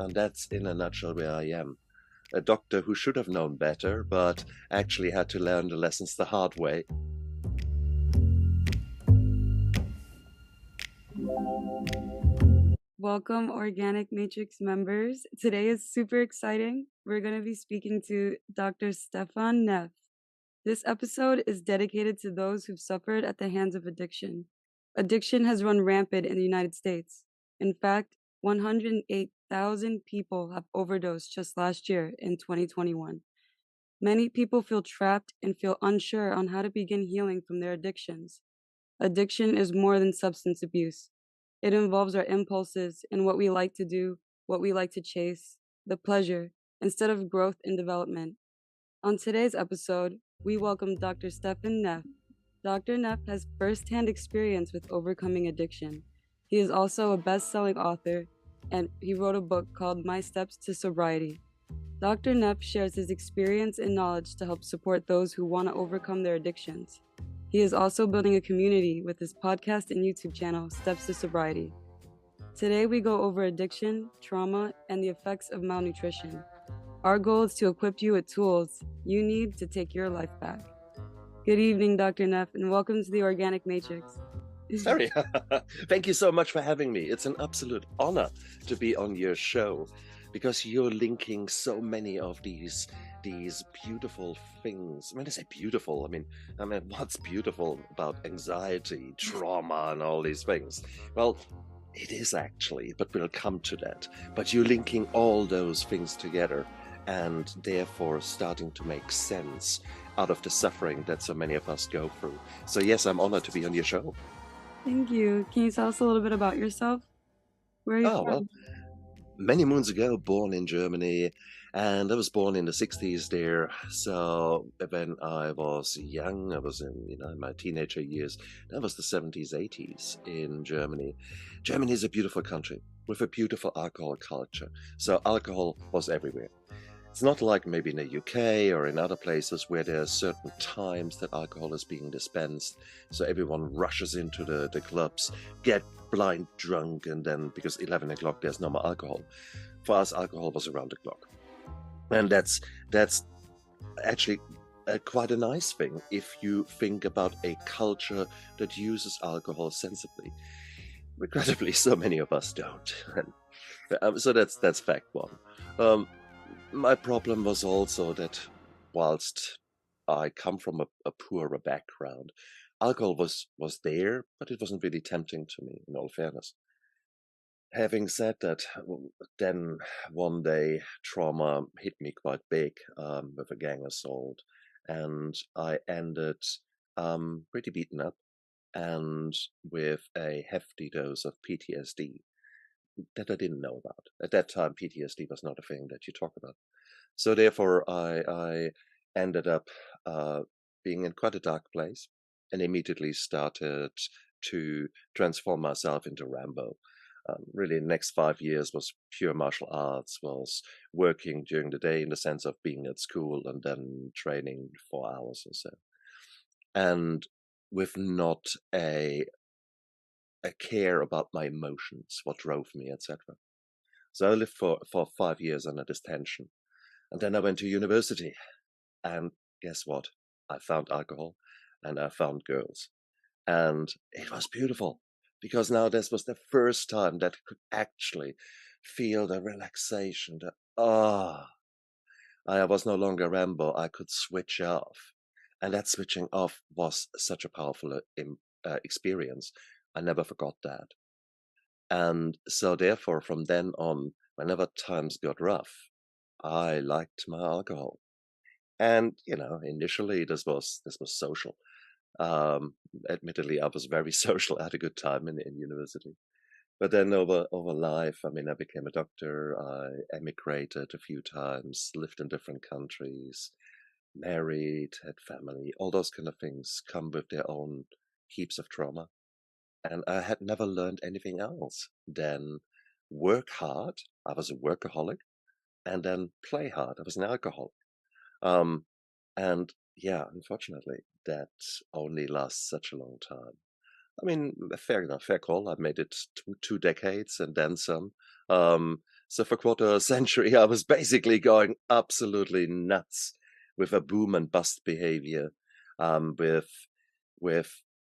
And that's in a nutshell where I am. A doctor who should have known better, but actually had to learn the lessons the hard way. Welcome, Organic Matrix members. Today is super exciting. We're going to be speaking to Dr. Stephan Neff. This episode is dedicated to those who've suffered at the hands of addiction. Addiction has run rampant in the United States. In fact, 108,000 people have overdosed just last year in 2021. Many people feel trapped and feel unsure on how to begin healing from their addictions. Addiction is more than substance abuse. It involves our impulses and what we like to do, what we like to chase, the pleasure, instead of growth and development. On today's episode, we welcome Dr. Stephan Neff. Dr. Neff has firsthand experience with overcoming addiction. He is also a best-selling author, and he wrote a book called My Steps to Sobriety. Dr. Neff shares his experience and knowledge to help support those who want to overcome their addictions. He is also building a community with his podcast and YouTube channel, Steps to Sobriety. Today we go over addiction, trauma, and the effects of malnutrition. Our goal is to equip you with tools you need to take your life back. Good evening, Dr. Neff, and welcome to the Organic Matrix. Sorry. Thank you so much for having me. It's an absolute honor to be on your show because you're linking so many of these beautiful things. When I say beautiful, I mean what's beautiful about anxiety, trauma, and all these things? Well, it is actually, but we'll come to that. But you're linking all those things together and therefore starting to make sense out of the suffering that so many of us go through. So yes, I'm honored to be on your show. Thank you. Can you tell us a little bit about yourself? Where are you Oh, well, from? many moons ago, born in Germany, and I was born in the 60s there. So when I was young, I was in my teenager years, that was the 70s, 80s in Germany. Germany is a beautiful country with a beautiful alcohol culture. So alcohol was everywhere. It's not like maybe in the UK or in other places where there are certain times that alcohol is being dispensed. So everyone rushes into the clubs, get blind drunk, and then because 11 o'clock there's no more alcohol. For us, alcohol was around the clock. And that's actually quite a nice thing if you think about a culture that uses alcohol sensibly. Regrettably, so many of us don't. So that's fact one. Um, my problem was also that whilst I come from a poorer background, alcohol was there, but it wasn't really tempting to me, in all fairness. Having said that, then one day trauma hit me quite big with a gang assault, and I ended pretty beaten up and with a hefty dose of PTSD that I didn't know about. At that time, PTSD was not a thing that you talk about. So therefore, I ended up uh, being in quite a dark place and immediately started to transform myself into Rambo. Really, the next 5 years was pure martial arts, was working during the day in the sense of being at school and then training 4 hours or so. And with not a care about my emotions, what drove me, etc. So I lived for 5 years under this tension. And then I went to university. And guess what? I found alcohol and I found girls. And it was beautiful because now this was the first time that I could actually feel the relaxation, I was no longer Rambo. I could switch off. And that switching off was such a powerful experience. I never forgot that. And so therefore, from then on, whenever times got rough, I liked my alcohol. And, initially this was social. Um, Admittedly, I was very social. I had a good time in university. But then over life, I became a doctor. I emigrated a few times, lived in different countries, married, had family. All those kind of things come with their own heaps of trauma. And I had never learned anything else than work hard. I was a workaholic, and then play hard. I was an alcoholic. Um, and yeah, unfortunately, that only lasts such a long time. Fair enough, fair call. I've made it two decades and then some. So for quarter of a century, I was basically going absolutely nuts with a boom and bust behavior, with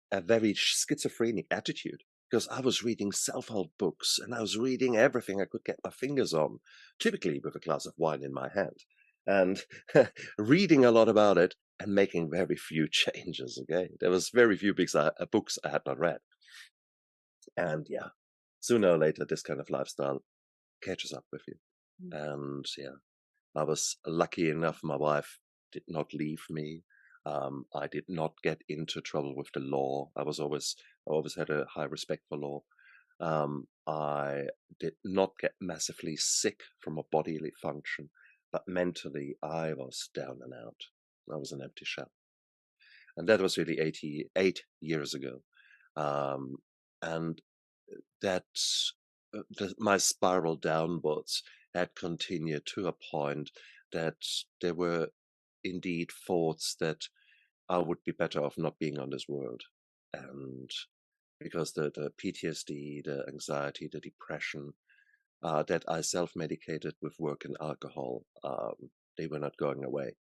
a very schizophrenic attitude. Because I was reading self-help books and I was reading everything I could get my fingers on, typically with a glass of wine in my hand, and reading a lot about it and making very few changes. Okay, there was very few books I had not read, and yeah, sooner or later, this kind of lifestyle catches up with you. Mm. And yeah, I was lucky enough my wife did not leave me. I did not get into trouble with the law. I always had a high respect for law. I did not get massively sick from a bodily function, but mentally I was down and out. I was an empty shell. And that was really 88 years ago. Um, and that my spiral downwards had continued to a point that there were indeed thoughts that I would be better off not being on this world. And because the PTSD, the anxiety, the depression that I self medicated with work and alcohol, they were not going away.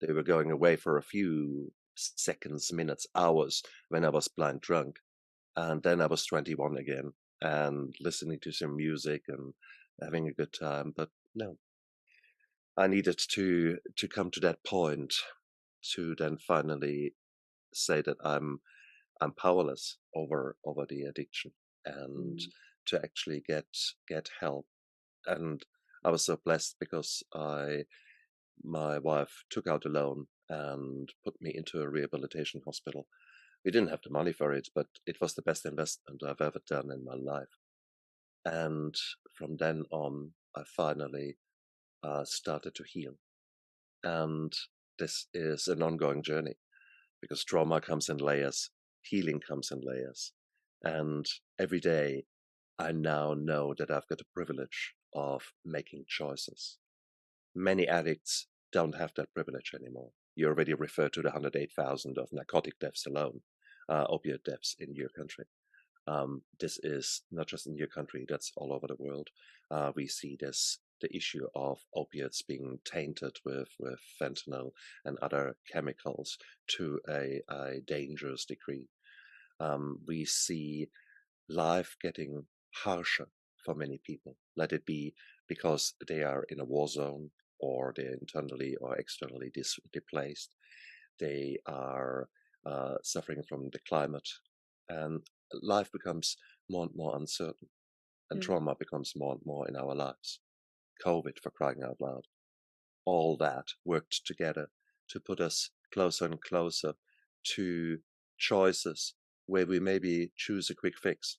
They were going away for a few seconds, minutes, hours when I was blind drunk. And then I was 21 again and listening to some music and having a good time. But no, I needed to come to that point to then finally say that I'm powerless over the addiction and Mhm. to actually get help. And I was so blessed because I my wife took out a loan and put me into a rehabilitation hospital. We didn't have the money for it, but it was the best investment I've ever done in my life. And from then on, I finally started to heal. And this is an ongoing journey because trauma comes in layers, healing comes in layers. And every day, I now know that I've got the privilege of making choices. Many addicts don't have that privilege anymore. You already referred to the 108,000 of narcotic deaths alone, opioid deaths in your country. This is not just in your country, that's all over the world. We see this the issue of opiates being tainted with fentanyl and other chemicals to a dangerous degree. We see life getting harsher for many people. Let it be because they are in a war zone or they're internally or externally displaced. They are suffering from the climate, and life becomes more and more uncertain, and Yeah. trauma becomes more and more in our lives. COVID, for crying out loud. All that worked together to put us closer and closer to choices where we maybe choose a quick fix,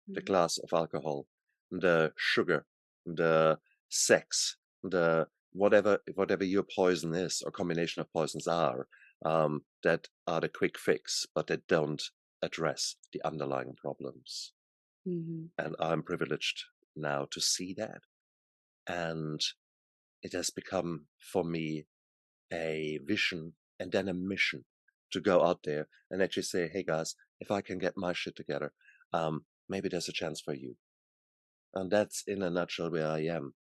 the Mhm. glass of alcohol, the sugar, the sex, the whatever your poison is or combination of poisons are, that are the quick fix, but they don't address the underlying problems. Mhm. And I'm privileged now to see that. And it has become for me a vision and then a mission to go out there and actually say, hey guys, if I can get my shit together, maybe there's a chance for you. And that's in a nutshell where I am.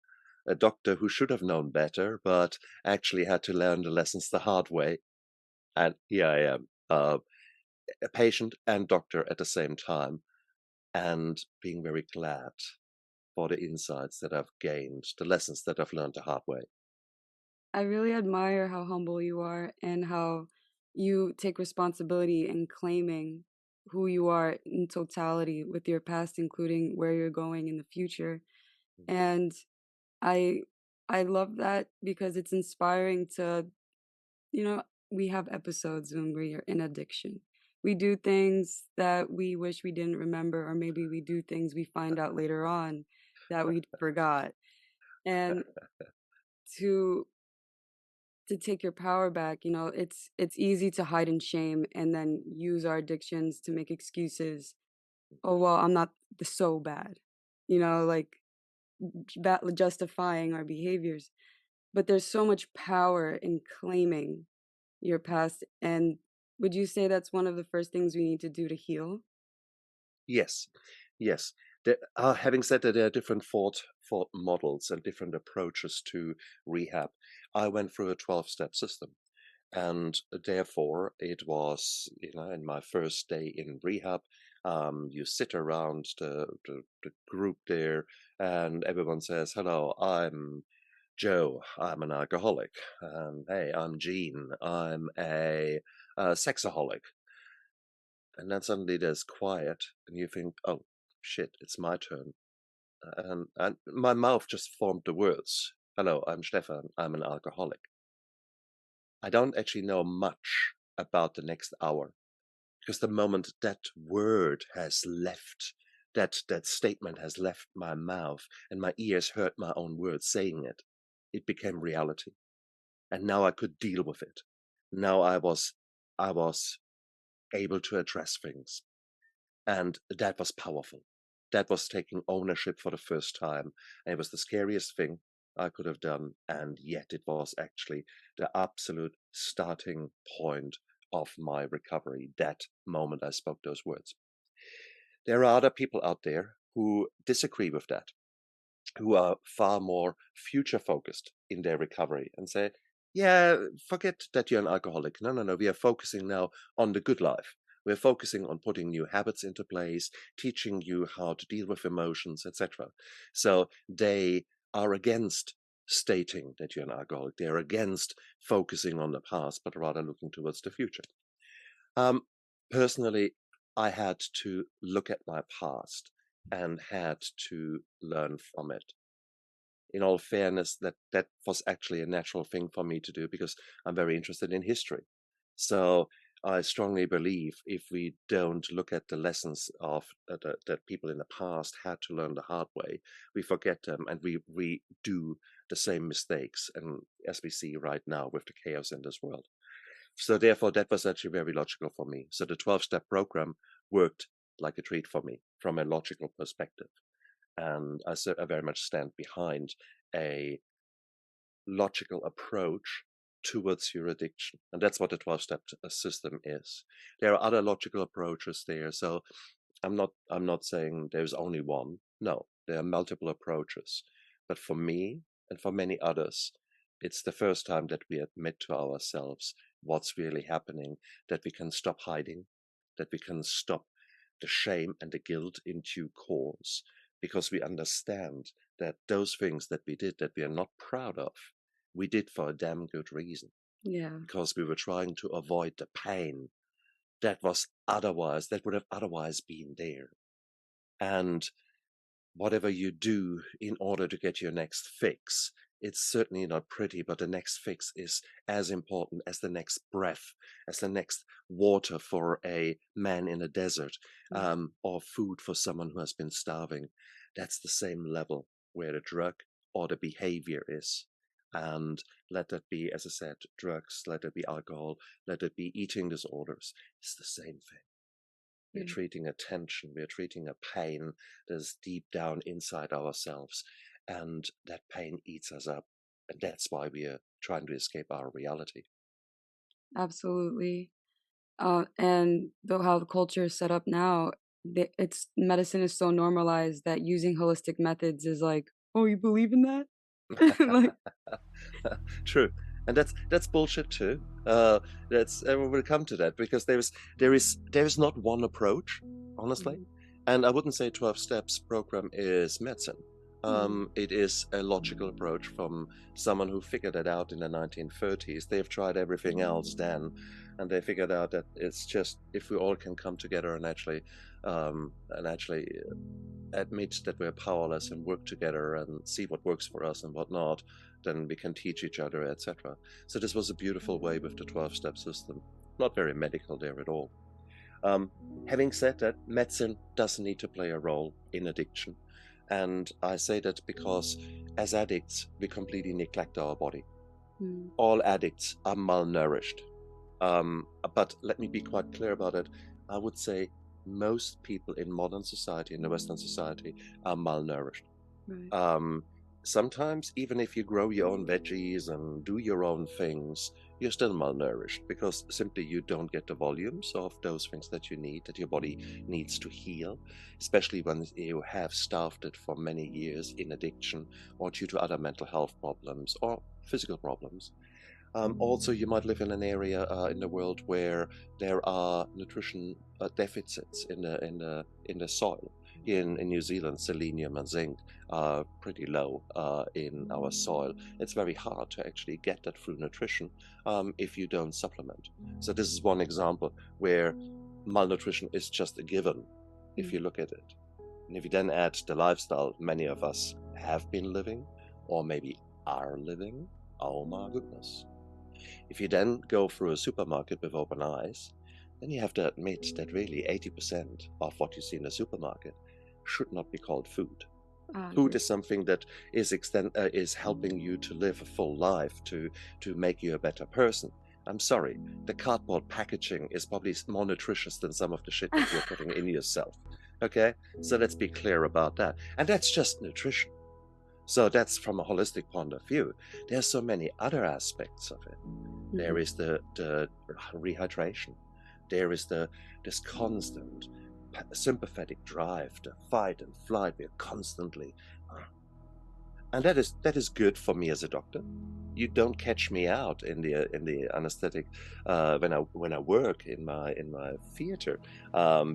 A doctor who should have known better, but actually had to learn the lessons the hard way. And here I am, a patient and doctor at the same time, and being very glad for the insights that I've gained, the lessons that I've learned the hard way. I really admire how humble you are and how you take responsibility in claiming who you are in totality with your past, including where you're going in the future. And I I love that because it's inspiring to, you know, we have episodes when we are in addiction. We do things that we wish we didn't remember, or maybe we do things we find out later on that we forgot. And to take your power back, it's easy to hide in shame and then use our addictions to make excuses. Oh, well, I'm not so bad. Like justifying our behaviors. But there's so much power in claiming your past. And would you say that's one of the first things we need to do to heal? Yes, yes. Having said that, there are different thought models and different approaches to rehab. I went through a 12-step system. And therefore, it was, in my first day in rehab, you sit around the group there, and everyone says, "Hello, I'm Joe. I'm an alcoholic. Hey, I'm Gene. I'm a sexaholic." And then suddenly there's quiet, and you think, "Oh, shit, it's my turn." And my mouth just formed the words, "Hello, I'm Stephan. I'm an alcoholic." I don't actually know much about the next hour, because the moment that word has left, that statement has left my mouth and my ears heard my own words saying it, it became reality. And now I could deal with it. Now I was able to address things. And that was powerful. That was taking ownership for the first time. And it was the scariest thing I could have done. And yet it was actually the absolute starting point of my recovery, that moment I spoke those words. There are other people out there who disagree with that, who are far more future focused in their recovery and say, yeah, forget that you're an alcoholic. No, no, no. We are focusing now on the good life. We're focusing on putting new habits into place, teaching you how to deal with emotions, etc. So they are against stating that you're an alcoholic. They're against focusing on the past, but rather looking towards the future. Um, Personally, I had to look at my past and had to learn from it. In all fairness, that was actually a natural thing for me to do because I'm very interested in history. So I strongly believe if we don't look at the lessons of that people in the past had to learn the hard way, we forget them and we do the same mistakes. And as we see right now with the chaos in this world. So therefore, that was actually very logical for me. So the 12-step program worked like a treat for me from a logical perspective. And I very much stand behind a logical approach towards your addiction. And that's what the 12-step system is. There are other logical approaches there. So I'm not saying there's only one. No, there are multiple approaches. But for me and for many others, it's the first time that we admit to ourselves what's really happening, that we can stop hiding, that we can stop the shame and the guilt in due course, because we understand that those things that we did that we are not proud of, we did for a damn good reason, Yeah, because we were trying to avoid the pain that would have otherwise been there. And whatever you do in order to get your next fix, it's certainly not pretty, but the next fix is as important as the next breath, as the next water for a man in a desert, yeah, or food for someone who has been starving. That's the same level where the drug or the behavior is. And let that be, as I said, drugs, let it be alcohol, let it be eating disorders. It's the same thing. We're yeah. treating a tension, we're treating a pain that's deep down inside ourselves, and that pain eats us up. And that's why we are trying to escape our reality. Absolutely. And though how the culture is set up now, it's medicine is so normalized that using holistic methods is like, oh, you believe in that? Like, True, and that's bullshit too. That's we'll come to that because there is not one approach, honestly, mhm, and I wouldn't say 12 Steps program is medicine. mhm, It is a logical approach from someone who figured it out in the 1930s. They've tried everything else then, and they figured out that it's just if we all can come together and actually admit that we're powerless and work together and see what works for us and what not, then we can teach each other, etc. So this was a beautiful way with the 12-step system. Not very medical there at all. Um, Having said that, medicine does need to play a role in addiction. And I say that because as addicts, we completely neglect our body. mhm, All addicts are malnourished. But let me be quite clear about it. I would say most people in modern society, in the Western society, are malnourished. right. Um, sometimes, even if you grow your own veggies and do your own things, you're still malnourished because simply you don't get the volumes of those things that you need, that your body needs to heal, especially when you have starved it for many years in addiction or due to other mental health problems or physical problems. Also, you might live in an area in the world where there are nutrition deficits in the soil. In New Zealand, selenium and zinc are pretty low in our soil. It's very hard to actually get that through nutrition if you don't supplement. So this is one example where malnutrition is just a given if you look at it. And if you then add the lifestyle many of us have been living or maybe are living, oh my goodness. If you then go through a supermarket with open eyes, then you have to admit that really 80% of what you see in the supermarket should not be called food. Food is something that is helping you to live a full life, to make you a better person. I'm sorry, the cardboard packaging is probably more nutritious than some of the shit that you're putting in yourself. Okay, so let's be clear about that. And that's just nutrition. So that's from a holistic point of view. There's so many other aspects of it. There is the rehydration. There is this constant sympathetic drive to fight and flight. We're constantly, and that is good for me as a doctor. You don't catch me out in the anesthetic when I work in my theater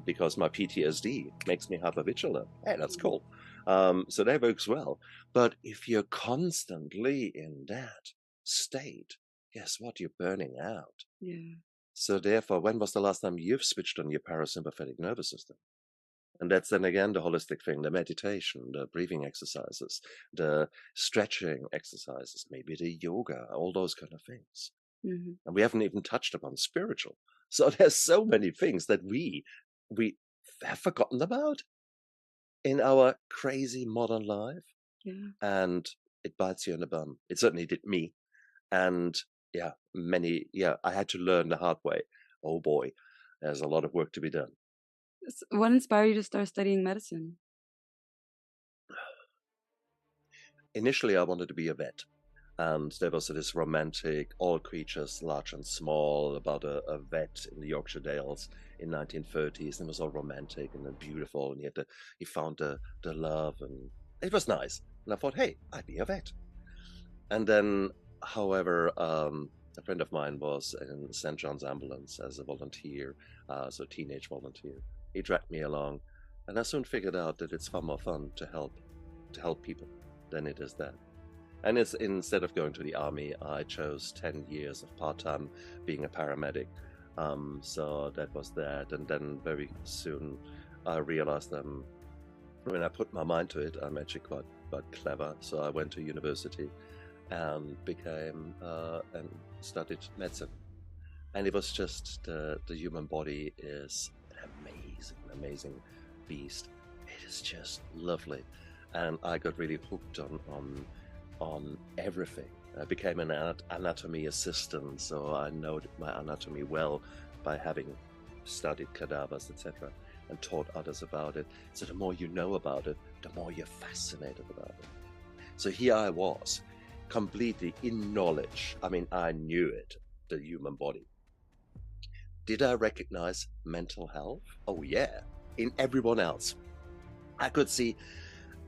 because my PTSD makes me hypervigilant. Hey, that's cool. So that works well. But if you're constantly in that state, guess what? You're burning out. Yeah. So therefore, when was the last time you've switched on your parasympathetic nervous system? And that's then again the holistic thing, the meditation, the breathing exercises, the stretching exercises, maybe the yoga, all those kind of things. Mhm. And we haven't even touched upon spiritual. So there's so many things that we have forgotten about in our crazy modern life. Yeah. And it bites you in the bum. It certainly did me. And yeah, I had to learn the hard way. Oh boy, there's a lot of work to be done. What inspired you to start studying medicine? Initially, I wanted to be a vet. And there was this romantic, all creatures large and small, about a vet in the Yorkshire Dales in 1930s. And it was all romantic and beautiful. And he found the love, and it was nice. And I thought, hey, I'd be a vet. And then, however, a friend of mine was in St. John's Ambulance as a volunteer, so teenage volunteer. He dragged me along, and I soon figured out that it's far more fun to help people than it is that. And it's instead of going to the army, I chose 10 years of part-time being a paramedic. So that was that. And then very soon I realized when I put my mind to it, I'm actually quite clever. So I went to university and became and studied medicine. And it was just the human body is an amazing beast. It is just lovely. And I got really hooked on everything. I became an anatomy assistant, so I know my anatomy well by having studied cadavers, etc., and taught others about it. So the more you know about it, the more you're fascinated about it. So here I was, completely in knowledge. I mean, I knew it, the human body. Did I recognize mental health? Oh yeah, in everyone else. I could see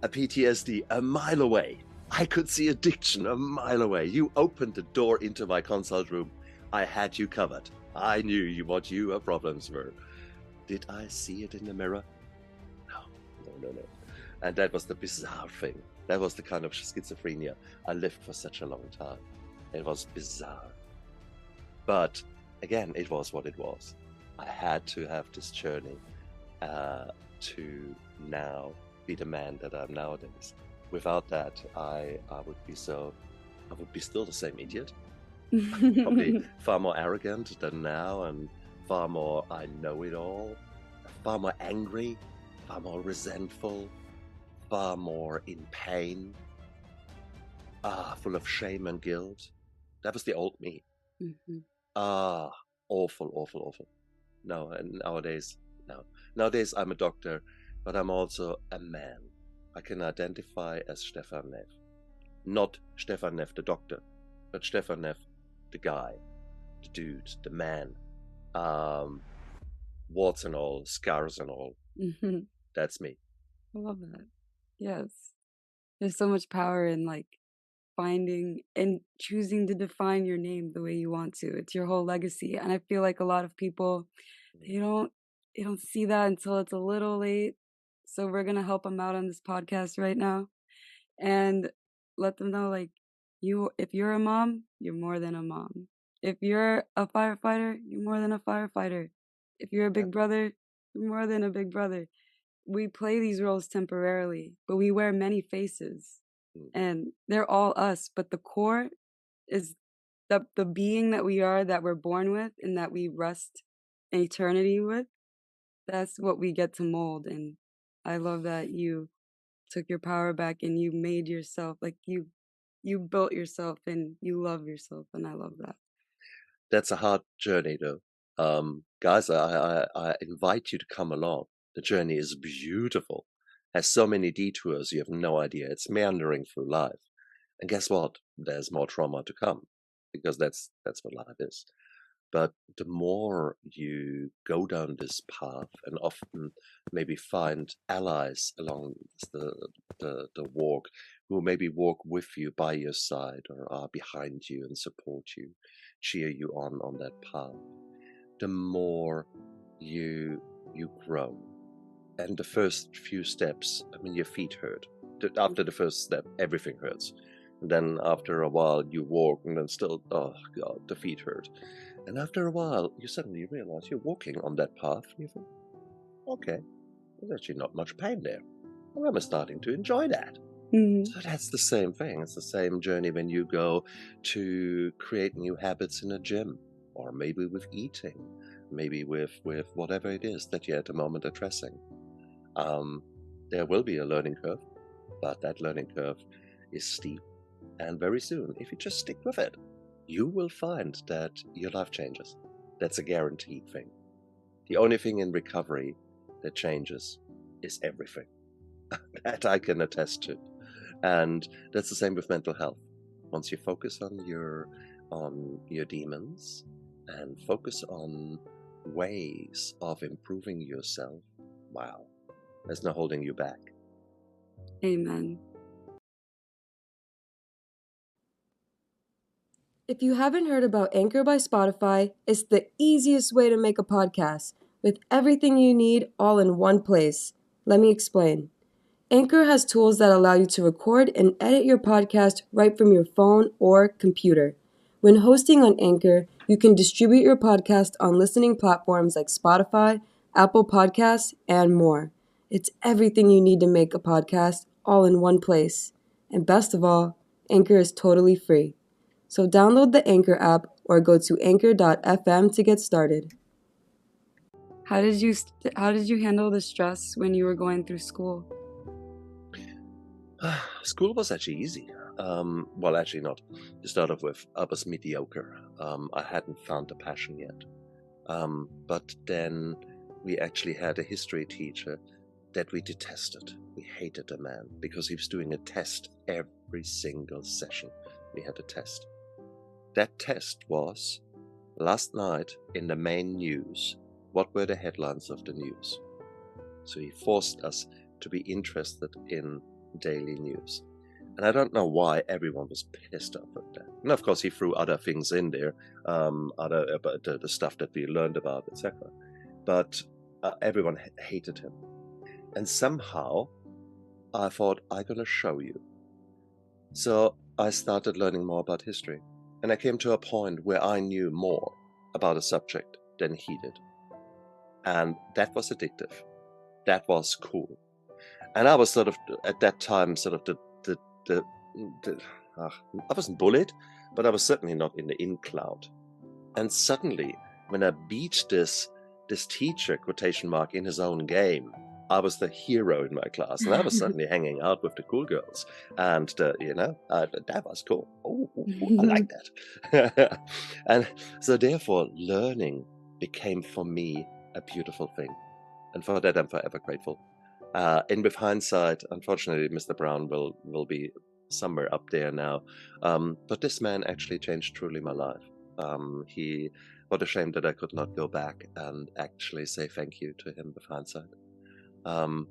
a PTSD a mile away. I could see addiction a mile away. You opened the door into my consult room. I had you covered. I knew what your problems were. Did I see it in the mirror? No. And that was the bizarre thing. That was the kind of schizophrenia I lived for such a long time. It was bizarre. But again, it was what it was. I had to have this journey to now be the man that I'm nowadays. Without that, I would be still the same idiot. Probably far more arrogant than now, and far more I know it all, far more angry, far more resentful, far more in pain, full of shame and guilt. That was the old me. Awful. No, and nowadays, no. Nowadays, I'm a doctor, but I'm also a man. I can identify as Stephan Neff. Not Stephan Neff, the doctor, but Stephan Neff, the guy, the dude, the man. Warts and all, scars and all. Mhm. That's me. I love that. Yes. There's so much power in like finding and choosing to define your name the way you want to. It's your whole legacy. And I feel like a lot of people they don't they don't see that until it's a little late. So we're gonna help them out on this podcast right now and let them know like you if you're a mom, you're more than a mom. If you're a firefighter, you're more than a firefighter. If you're a Yeah. big brother, you're more than a big brother. We play these roles temporarily, but we wear many faces Mm. and they're all us, but the core is the being that we are, that we're born with and that we rest in eternity with. That's what we get to mold. And I love that you took your power back and you made yourself like you built yourself and you love yourself, and I love that. That's a hard journey, though. Guys, I invite you to come along. The journey is beautiful. Has so many detours, you have no idea. It's meandering through life. And guess what? There's more trauma to come because that's what life is. But the more you go down this path and often maybe find allies along the walk who maybe walk with you by your side or are behind you and support you, cheer you on that path, the more you you grow. And the first few steps, I mean, your feet hurt. After the first step, everything hurts. And then after a while, you walk, and then still, oh God, the feet hurt. And after a while, you suddenly realize you're walking on that path, and you think, okay, there's actually not much pain there. And I'm starting to enjoy that. Mhm. So that's the same thing. It's the same journey when you go to create new habits in a gym, or maybe with eating, maybe with whatever it is that you're at the moment addressing. Um, there will be a learning curve, but that learning curve is steep. And very soon, if you just stick with it, you will find that your life changes. That's a guaranteed thing. The only thing in recovery that changes is everything. That I can attest to. And that's the same with mental health. Once you focus on your demons and focus on ways of improving yourself, wow, there's no holding you back. Amen. If you haven't heard about Anchor by Spotify, it's the easiest way to make a podcast with everything you need all in one place. Let me explain. Anchor has tools that allow you to record and edit your podcast right from your phone or computer. When hosting on Anchor, you can distribute your podcast on listening platforms like Spotify, Apple Podcasts, and more. It's everything you need to make a podcast all in one place. And best of all, Anchor is totally free. So download the Anchor app or go to anchor.fm to get started. How did you handle the stress when you were going through school? School was actually easy. Well, actually not. To start off with, I was mediocre. I hadn't found the passion yet. But then we actually had a history teacher that we detested. We hated the man because he was doing a test every single session. We had a test. That test was last night in the main news. What were the headlines of the news? So he forced us to be interested in daily news. And I don't know why everyone was pissed off at that. And of course, he threw other things in there, other about the stuff that we learned about, etc. But everyone hated him. And somehow, I thought, I'm gonna show you. So I started learning more about history, and I came to a point where I knew more about a subject than he did, and that was addictive. That was cool. And I was sort of at that time sort of the, the I wasn't bullied, but I was certainly not in the in cloud. And suddenly, when I beat this teacher quotation mark in his own game, I was the hero in my class, and I was suddenly hanging out with the cool girls, and that was cool. Oh, I like that. And so therefore, learning became for me a beautiful thing, and for that I'm forever grateful. And with hindsight, unfortunately, Mr. Brown will be somewhere up there now. But this man actually changed truly my life. He, what a shame that I could not go back and actually say thank you to him with hindsight. Um,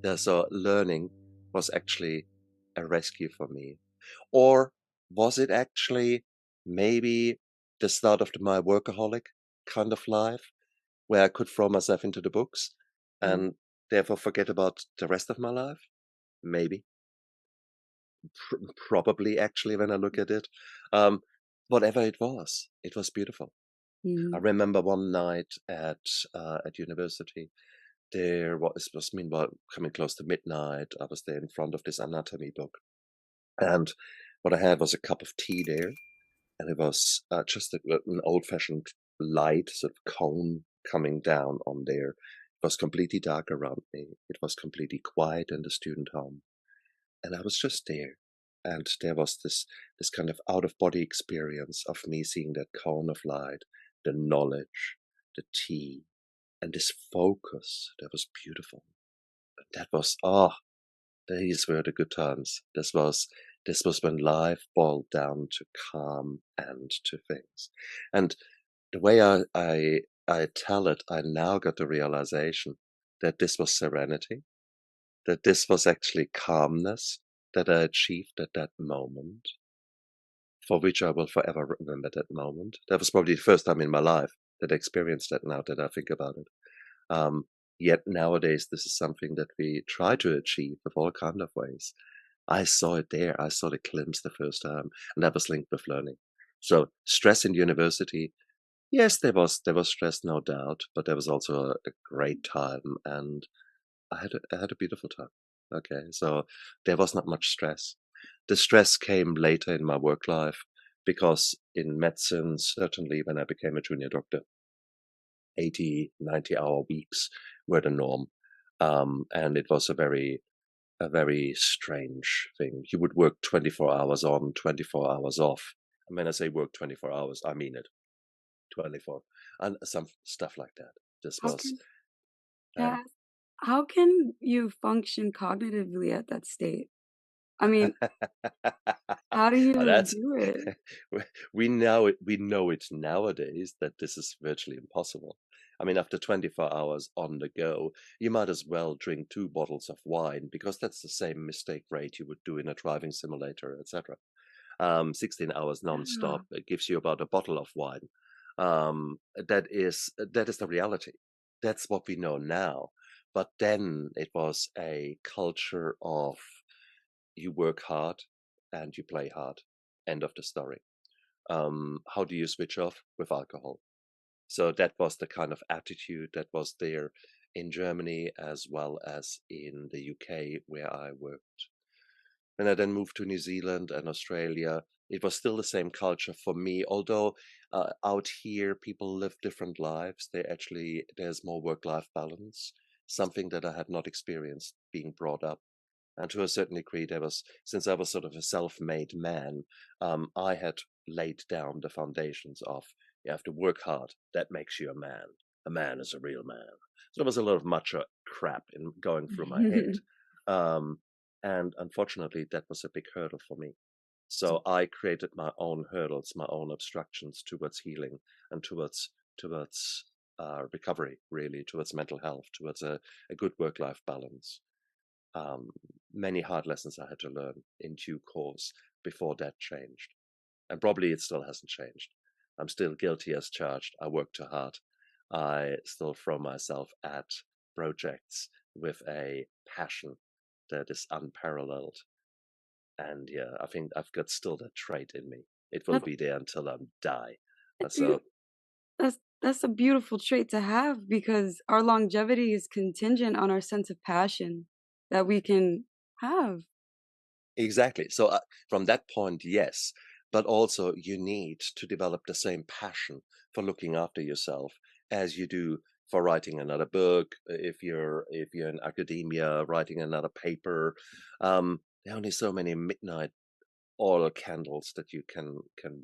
yeah, so learning was actually a rescue for me. Or was it actually maybe the start of my workaholic kind of life where I could throw myself into the books Mm, and therefore forget about the rest of my life? Maybe. Probably, actually, when I look at it. Um, Whatever it was beautiful. I mhm, remember one night at university, it was meanwhile coming close to midnight. I was there in front of this anatomy book, and what I had was a cup of tea there, and it was just an old-fashioned light, sort of cone coming down on there. It was completely dark around me. It was completely quiet in the student home, and I was just there. And there was this kind of out-of-body experience of me seeing that cone of light, the knowledge, the tea, and this focus that was beautiful. That was these were the good times. This was when life boiled down to calm and to things. And the way I tell it, I now got the realization that this was serenity, that this was actually calmness that I achieved at that moment, for which I will forever remember that moment. That was probably the first time in my life that I experienced that now that I think about it. Um, Yet nowadays, this is something that we try to achieve with all kind of ways. I saw it there. I saw the glimpse the first time, and that was linked with learning. So stress in university, yes, there was stress, no doubt, but there was also a great time, and I had a beautiful time. Okay, so there was not much stress. The stress came later in my work life because in medicine, certainly when I became a junior doctor, 80, 90-hour weeks were the norm. And it was a very strange thing. You would work 24 hours on, 24 hours off. And when I say work 24 hours, I mean it, 24, and some stuff like that. This how was, can uh, yeah, how can you function cognitively at that state? I mean, how do you that's do it? we know it nowadays that this is virtually impossible. I mean, after 24 hours on the go, you might as well drink 2 bottles of wine because that's the same mistake rate you would do in a driving simulator, etc. 16 hours Yeah. nonstop, it gives you about a bottle of wine. That is the reality. That's what we know now. But then it was a culture of you work hard and you play hard. End of the story. How do you switch off? With alcohol. So that was the kind of attitude that was there in Germany as well as in the UK where I worked. When I then moved to New Zealand and Australia, it was still the same culture for me. Although out here people live different lives, there's more work-life balance, something that I had not experienced being brought up. And to a certain degree, since I was sort of a self-made man, I had laid down the foundations of you have to work hard. That makes you a man. A man is a real man. So there was a lot of macho crap in going through my head. Um, and unfortunately, that was a big hurdle for me. So I created my own hurdles, my own obstructions towards healing and towards recovery, really, towards mental health, towards a good work-life balance. um, Many hard lessons I had to learn in due course before that changed. And probably it still hasn't changed. I'm still guilty as charged. I work too hard. I still throw myself at projects with a passion that is unparalleled. And yeah, I think I've got still that trait in me. It will That's be there until I die. dude, So that's a beautiful trait to have because our longevity is contingent on our sense of passion that we can have. exactly. So from that point, yes, but also you need to develop the same passion for looking after yourself as you do for writing another book. If you're in academia, writing another paper, there are only so many midnight oil candles that you can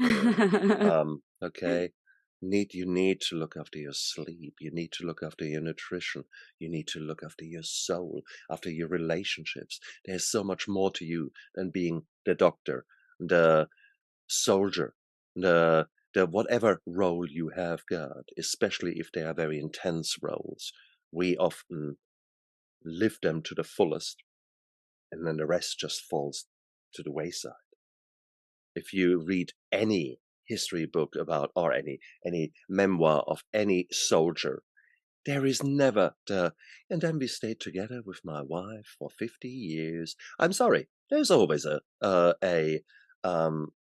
burn. Okay, You need to look after your sleep. You need to look after your nutrition. You need to look after your soul, after your relationships. There's so much more to you than being the doctor, the soldier, the whatever role you have got, especially if they are very intense roles. We often live them to the fullest, and then the rest just falls to the wayside. If you read any history book about, or any memoir of any soldier, there is never the, and then we stayed together with my wife for 50 years. I'm sorry, there's always a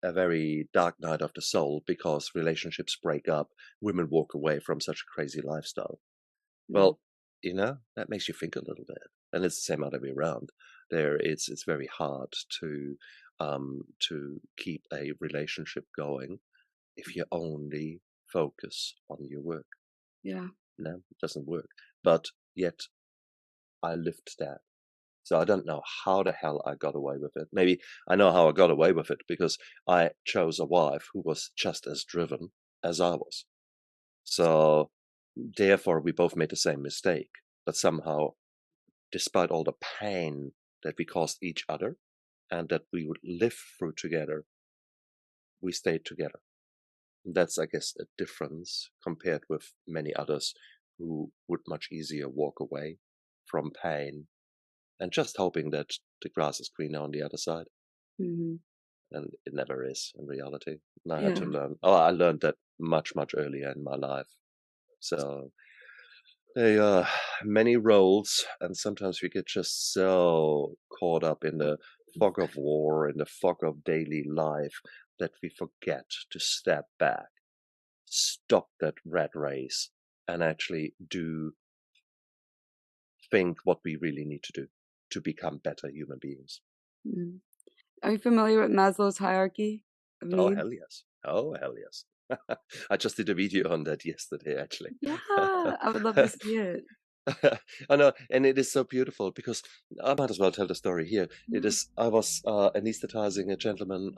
very dark night of the soul, because relationships break up, women walk away from such a crazy lifestyle. Mm. Well, that makes you think a little bit, and it's the same other way around. It's very hard to keep a relationship going if you only focus on your work. Yeah. No, it doesn't work. But yet I lived that. So I don't know how the hell I got away with it. Maybe I know how I got away with it, because I chose a wife who was just as driven as I was. So therefore, we both made the same mistake. But somehow, despite all the pain that we caused each other and that we would live through together, we stayed together. That's, I guess, a difference compared with many others who would much easier walk away from pain and just hoping that the grass is greener on the other side. Mhm. And it never is in reality. And I had to Yeah. learn. Oh, I learned that much, much earlier in my life. So there are many roles, and sometimes we get just so caught up in the fog of war, in the fog of daily life, that we forget to step back, stop that rat race, and actually think what we really need to do to become better human beings. Mhm. Are you familiar with Maslow's hierarchy of Oh, needs? hell yes. Oh, hell yes. I just did a video on that yesterday, actually. Yeah, I would love to see it. I know, and it is so beautiful, because I might as well tell the story here. It Yeah. is, I was anesthetizing a gentleman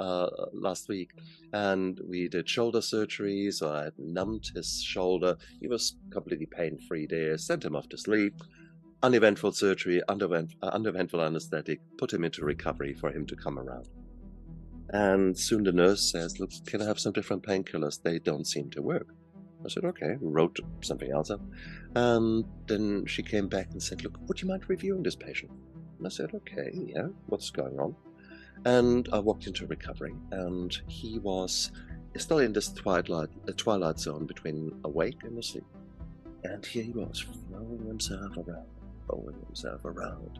last week, and we did shoulder surgery, so I had numbed his shoulder. He was completely pain-free there, sent him off to sleep. Uneventful surgery, uneventful anesthetic, put him into recovery for him to come around. And soon the nurse says, "Look, can I have some different painkillers? They don't seem to work." I said, "Okay," wrote something else up. And then she came back and said, "Look, would you mind reviewing this patient?" And I said, "Okay, yeah, what's going on?" And I walked into recovery, and he was still in this twilight zone between awake and asleep. And here he was, throwing himself around.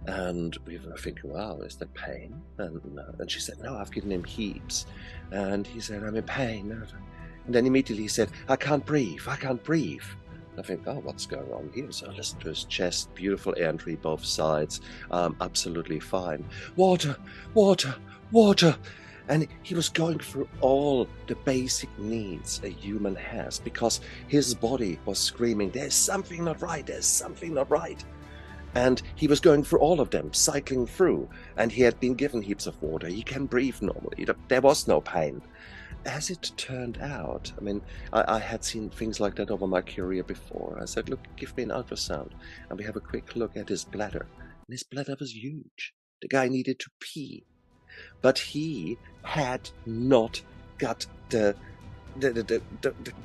And we were thinking, wow, is that pain? And she said, no, I've given him heaps. And he said, I'm in pain. And then immediately he said, I can't breathe. I can't breathe. And I think, oh, what's going on here? So I listened to his chest, beautiful entry, both sides, absolutely fine. Water, water, water. And he was going through all the basic needs a human has, because his body was screaming, there's something not right, there's something not right. And he was going through all of them, cycling through, and he had been given heaps of water. He can breathe normally. There was no pain. As it turned out, I mean, I had seen things like that over my career before. I said, look, give me an ultrasound. And we have a quick look at his bladder. And his bladder was huge. The guy needed to pee. But he had not got the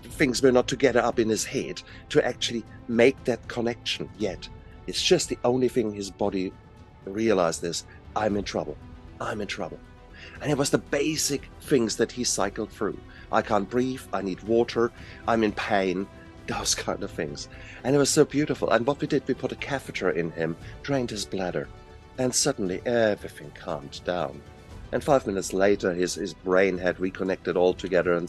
things were not together up in his head to actually make that connection yet. It's just the only thing his body realized is, I'm in trouble. I'm in trouble. And it was the basic things that he cycled through. I can't breathe. I need water. I'm in pain. Those kind of things. And it was so beautiful. And what we did, we put a catheter in him, drained his bladder, and suddenly everything calmed down. And 5 minutes later, his brain had reconnected all together and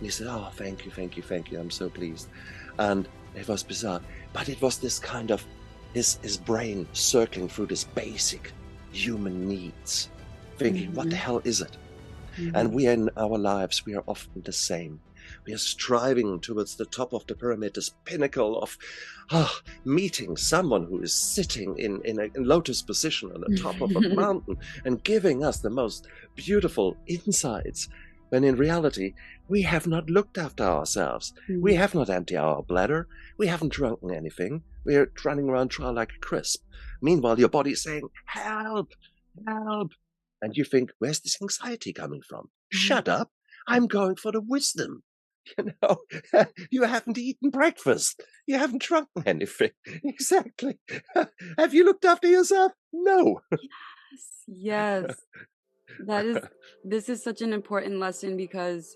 he said, oh, thank you, thank you, thank you. I'm so pleased. And it was bizarre. But it was this kind of his brain circling through this basic human needs, thinking, what the Mhm. hell is it? And Mhm. we in our lives, we are often the same. We are striving towards the top of the pyramid, this pinnacle of meeting someone who is sitting in a lotus position on the top of a mountain and giving us the most beautiful insights. when in reality, we have not looked after ourselves. We Mhm. have not emptied our bladder. We haven't drunken anything. We're running around dry like a crisp. Meanwhile, your body's saying, help, help. And you think, where's this anxiety coming from? Mhm. Shut up. I'm going for the wisdom. You know, you haven't eaten breakfast. You haven't drunken anything. Exactly. Have you looked after yourself? No. Yes, yes. That is this is such an important lesson because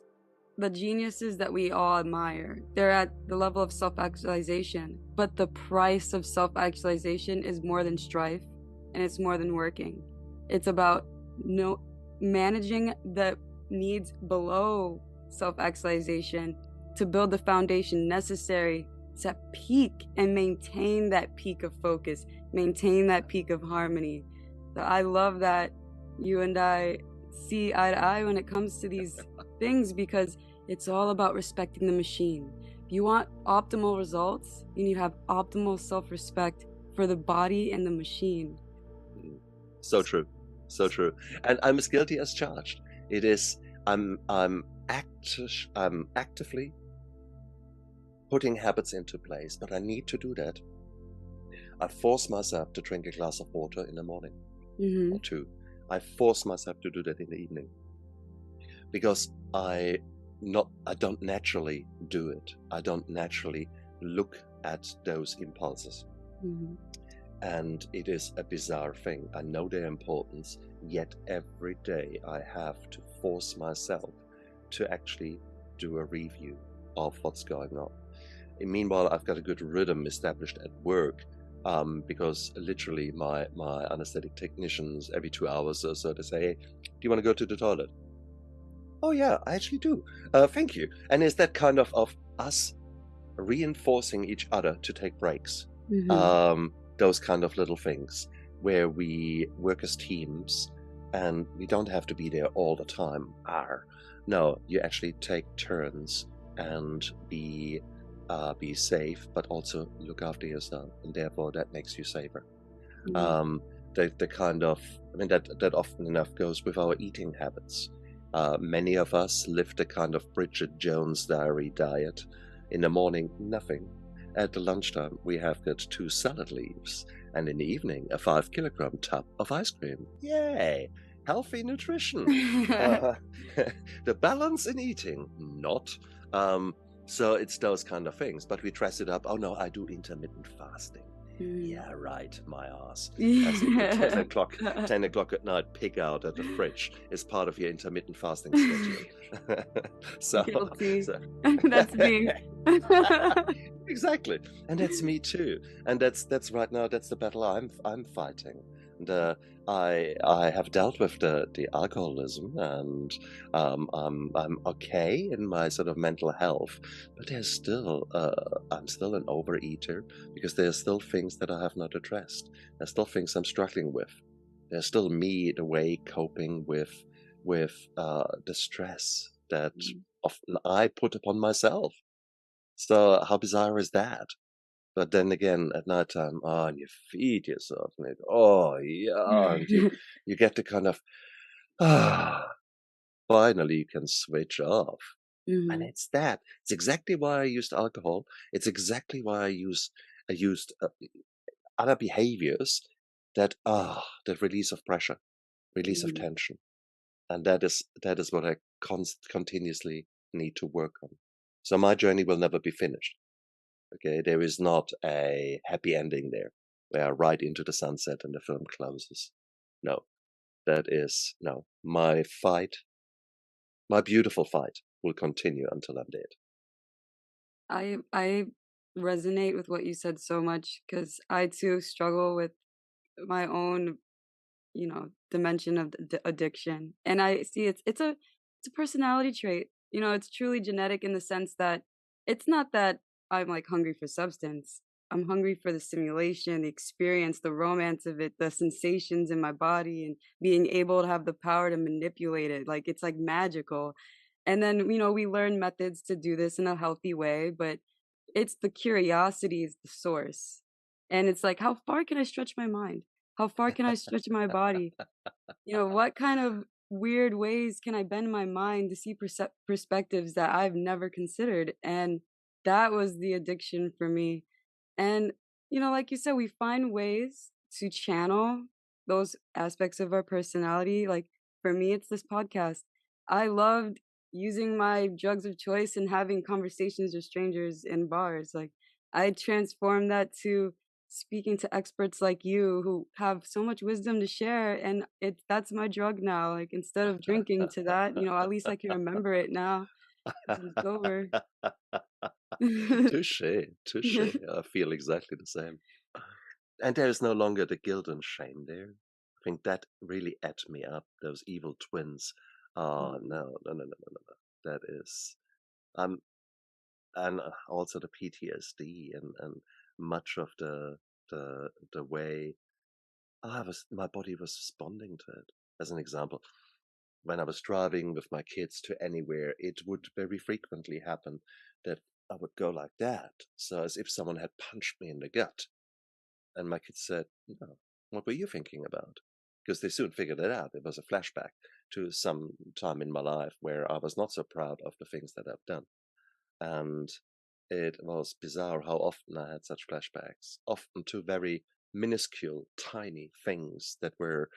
the geniuses that we all admire, they're at the level of self-actualization, but the price of self-actualization is more than strife and it's more than working. It's about no managing the needs below self-actualization to build the foundation necessary to peak and maintain that peak of focus, maintain that peak of harmony. So I love that you and I see eye to eye when it comes to these things because it's all about respecting the machine. If you want optimal results, you need to have optimal self respect for the body and the machine. Mm. So true. So true. And I'm as guilty as charged. It is I'm actively putting habits into place, but I need to do that. I force myself to drink a glass of water in the morning Hmm. or two. I force myself to do that in the evening because I don't naturally do it. I don't naturally look at those impulses. Hmm. And it is a bizarre thing. I know their importance, yet every day I have to force myself to actually do a review of what's going on. And meanwhile, I've got a good rhythm established at work because literally my anesthetic technicians every 2 hours or so they say, hey, do you want to go to the toilet? Oh yeah, I actually do. Thank you. And it's that kind of us reinforcing each other to take breaks. Hmm. Those kind of little things where we work as teams and we don't have to be there all the time. No, you actually take turns and be safe, but also look after yourself, and therefore that makes you safer. Hmm. Um, the kind of I mean that often enough goes with our eating habits. Many of us live the kind of Bridget Jones diary diet. In the morning, nothing. At the lunchtime, we have got two salad leaves, and in the evening, a 5 kilogram tub of ice cream. Yay! Healthy nutrition. Uh, the balance in eating, not. Um, so it's those kind of things, but we dress it up. Oh no, I do intermittent fasting. Hmm. Yeah, right, my ass. As if the 10 Yeah. o'clock, 10 o'clock at night pig out at the fridge is part of your intermittent fasting schedule. so, Guilty. so That's me. exactly, and that's me too. And that's right now. That's the battle I'm fighting. And I have dealt with the alcoholism, and I'm okay in my sort of mental health, but there's still I'm still an overeater because there's still things that I have not addressed. There's still things I'm struggling with. There's still me, the way coping with the stress that often I put upon myself. So how bizarre is that? But then again, at nighttime, oh, and you feed yourself, and oh yeah, and you get the kind of ah, finally you can switch off. And Hmm. it's that. It's exactly why I used alcohol. It's exactly why I used other behaviors that release of pressure, release of Hmm. tension, and that is what I continuously need to work on. So my journey will never be finished. Okay, there is not a happy ending there, where I ride into the sunset and the film closes. No, that is no. My fight, my beautiful fight, will continue until I'm dead. I resonate with what you said so much because I too struggle with my own, dimension of addiction. And I see it's a personality trait. It's truly genetic in the sense that it's not that I'm like hungry for substance. I'm hungry for the stimulation, the experience, the romance of it, the sensations in my body, and being able to have the power to manipulate it. Like it's like magical. And then, we learn methods to do this in a healthy way, but it's the curiosity is the source. And it's like, how far can I stretch my mind? How far can I stretch my body? What kind of weird ways can I bend my mind to see perspectives that I've never considered? And that was the addiction for me. And, like you said, we find ways to channel those aspects of our personality. Like for me, it's this podcast. I loved using my drugs of choice and having conversations with strangers in bars. Like I transformed that to speaking to experts like you who have so much wisdom to share, and that's my drug now. Like instead of drinking to that, at least I can remember it now because I'm sober. Touche, touche. I feel exactly the same. And there is no longer the guilt and shame there. I think that really ate me up, those evil twins. Oh, Mhm, no, no, no, no, no, no, no. That is, um, and also the PTSD and much of the way my body was responding to it. As an example, when I was driving with my kids to anywhere, it would very frequently happen that I would go like that. So as if someone had punched me in the gut. And my kids said, "No, what were you thinking about?" Because they soon figured it out. It was a flashback to some time in my life where I was not so proud of the things that I've done. And it was bizarre how often I had such flashbacks, often to very minuscule, tiny things that were,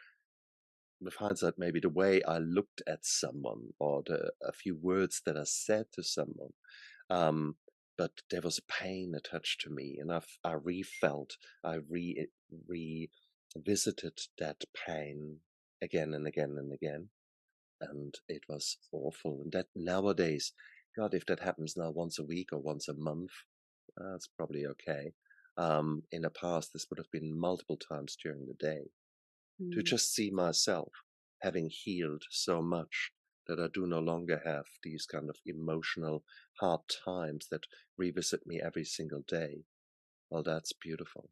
with hindsight, maybe the way I looked at someone or a few words that I said to someone. Um, but there was a pain attached to me, and I refelt, I revisited that pain again and again and again, and it was awful. And that nowadays, God, if that happens now once a week or once a month, that's probably okay. In the past, this would have been multiple times during the day to mm, just see myself having healed so much that I do no longer have these kind of emotional hard times that revisit me every single day. Well, that's beautiful.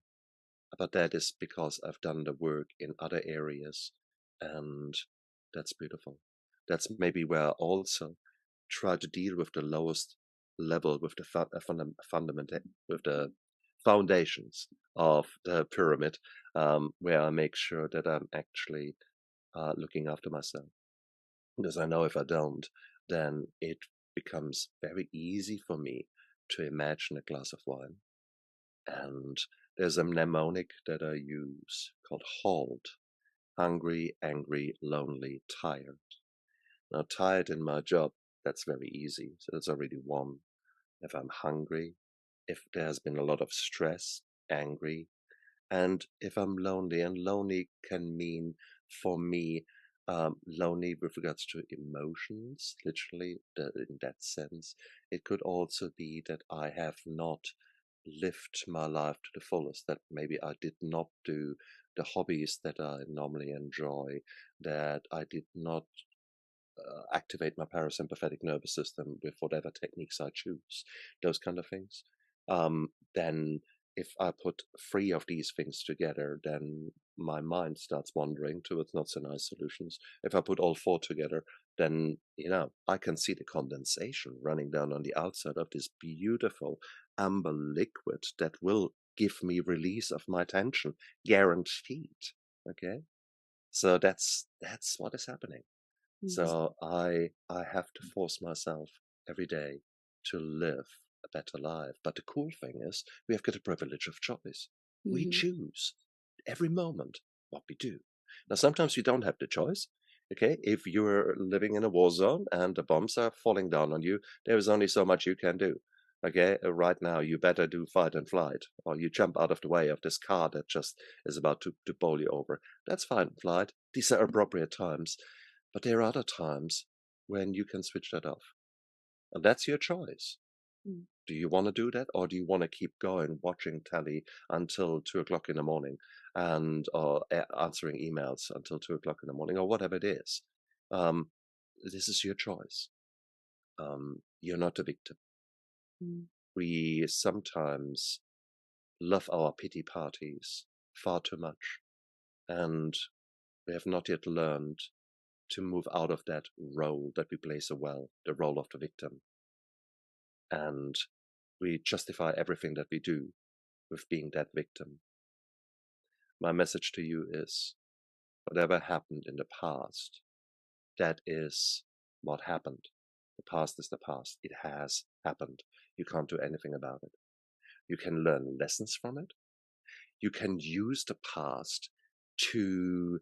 But that is because I've done the work in other areas, and that's beautiful. That's maybe where I also try to deal with the lowest level, with the with the foundations of the pyramid, where I make sure that I'm actually looking after myself. Because I know if I don't, then it becomes very easy for me to imagine a glass of wine. And there's a mnemonic that I use called HALT: hungry, angry, lonely, tired. Now, tired in my job, that's very easy. So that's already one. If I'm hungry, if there has been a lot of stress, angry, and if I'm lonely, and lonely can mean for me, lonely with regards to emotions, literally, in that sense. It could also be that I have not lived my life to the fullest, that maybe I did not do the hobbies that I normally enjoy, that I did not activate my parasympathetic nervous system with whatever techniques I choose, those kind of things. Then if I put three of these things together, then my mind starts wandering towards not so nice solutions. If I put all four together, then, I can see the condensation running down on the outside of this beautiful amber liquid that will give me release of my tension, guaranteed. Okay. So that's what is happening. mhm, So I have to force myself every day to live a better life. But the cool thing is we have got the privilege of choice. We mhm, choose every moment what we do. Now sometimes you don't have the choice. Okay, if you're living in a war zone and the bombs are falling down on you, there is only so much you can do. Okay, right now you better do fight and flight, or you jump out of the way of this car that just is about to bowl you over. That's fight and flight. These are appropriate times. But there are other times when you can switch that off. And that's your choice. mm. Do you want to do that, or do you want to keep going watching telly until 2 o'clock in the morning and or answering emails until 2 o'clock in the morning, or whatever it is? Um, this is your choice. You're not a victim. Mm, We sometimes love our pity parties far too much, and we have not yet learned to move out of that role that we play so well, the role of the victim. And we justify everything that we do with being that victim. My message to you is whatever happened in the past, that is what happened. The past is the past. It has happened. You can't do anything about it. You can learn lessons from it. You can use the past to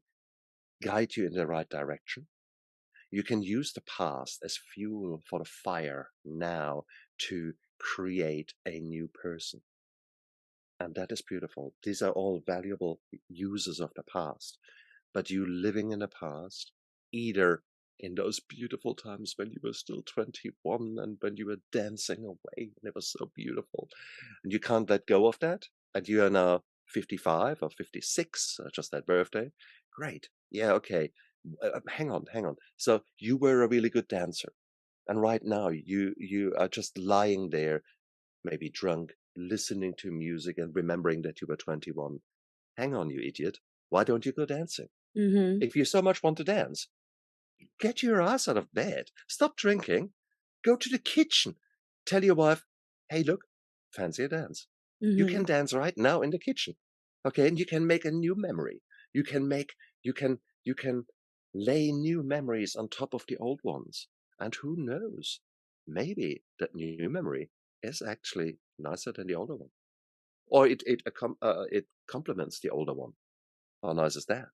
guide you in the right direction. You can use the past as fuel for the fire now to create a new person. And that is beautiful. These are all valuable uses of the past. But you living in the past, either in those beautiful times when you were still 21 and when you were dancing away and it was so beautiful, and you can't let go of that, and you are now 55 or 56, just that birthday. Great. Yeah, okay. Hang on. So you were a really good dancer. And right now you are just lying there, maybe drunk, listening to music and remembering that you were 21. Hang on, you idiot. Why don't you go dancing? Mhm. If you so much want to dance, get your ass out of bed. Stop drinking. Go to the kitchen. Tell your wife, hey, look, fancy a dance. You can Mhm. dance right now in the kitchen. Okay, and you can make a new memory. You can make, you can lay new memories on top of the old ones. And who knows? Maybe that new memory is actually nicer than the older one. Or it complements the older one. How nice is that?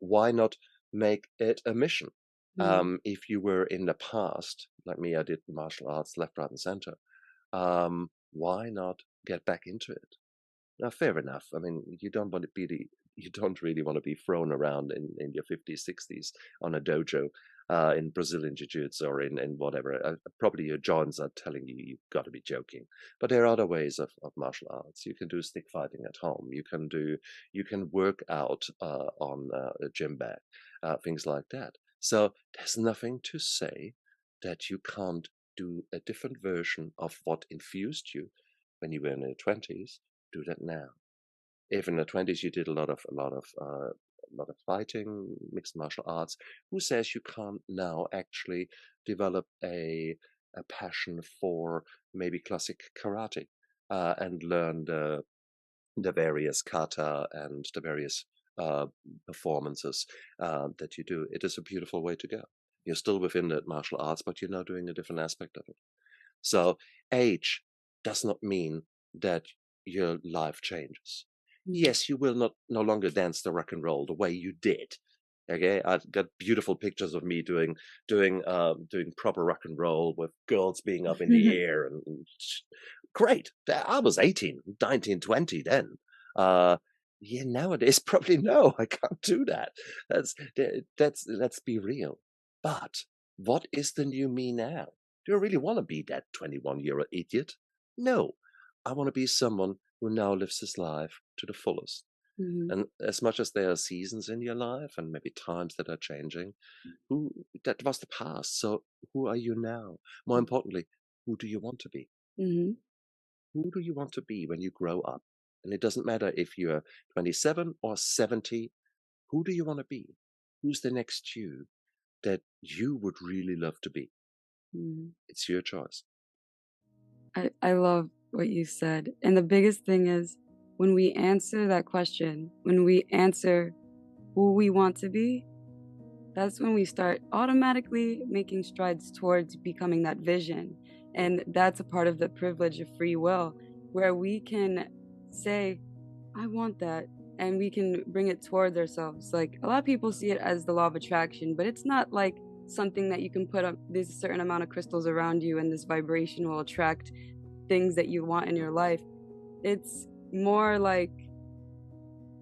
Why not make it a mission? Mhm. If you were in the past, like me, I did martial arts left, right, and center. Why not get back into it? Now, fair enough. I mean, you don't really want to be thrown around in your 50s, 60s on a dojo in Brazilian Jiu-Jitsu or in whatever. Probably your joints are telling you you've got to be joking. But there are other ways of martial arts. You can do stick fighting at home. You can work out on a gym bag, things like that. So there's nothing to say that you can't do a different version of what infused you when you were in your 20s. Do that now. If in the 20s you did a lot of fighting, mixed martial arts, who says you can't now actually develop a passion for maybe classic karate and learn the various kata and the various uh, performances that you do? It is a beautiful way to go. You're still within the martial arts, but you're now doing a different aspect of it. So age does not mean that your life changes. Mhm. Yes, you will not no longer dance the rock and roll the way you did. Okay, I've got beautiful pictures of me doing proper rock and roll with girls being up in the air and great. I was 18, 19, 20 then. Uh, yeah, nowadays probably no, I can't do that. Let's be real. But what is the new me now? Do I really want to be that 21-year-old idiot? No. I want to be someone who now lives his life to the fullest. Mhm. And as much as there are seasons in your life and maybe times that are changing, who that was the past. So who are you now? More importantly, who do you want to be? Mhm. Who do you want to be when you grow up? And it doesn't matter if you're 27 or 70, who do you want to be? Who's the next you that you would really love to be? Mhm. It's your choice. I love what you said. And the biggest thing is when we answer that question, when we answer who we want to be, that's when we start automatically making strides towards becoming that vision. And that's a part of the privilege of free will, where we can say, I want that. And we can bring it towards ourselves. Like a lot of people see it as the law of attraction, but it's not like something that you can put up. There's a certain amount of crystals around you, and this vibration will attract things that you want in your life. It's more like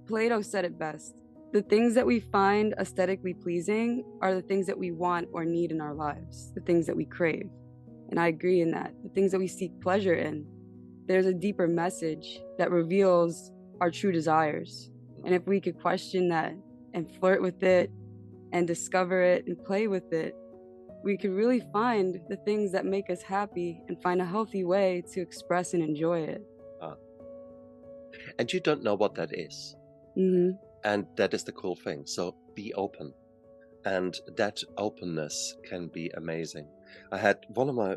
Plato said it best. The things that we find aesthetically pleasing are the things that we want or need in our lives, the things that we crave. And I agree in that. The things that we seek pleasure in, there's a deeper message that reveals our true desires. And if we could question that and flirt with it and discover it and play with it, we could really find the things that make us happy and find a healthy way to express and enjoy it. Uh, and you don't know what that is. Mhm. And that is the cool thing. So be open. And that openness can be amazing. I had one of my,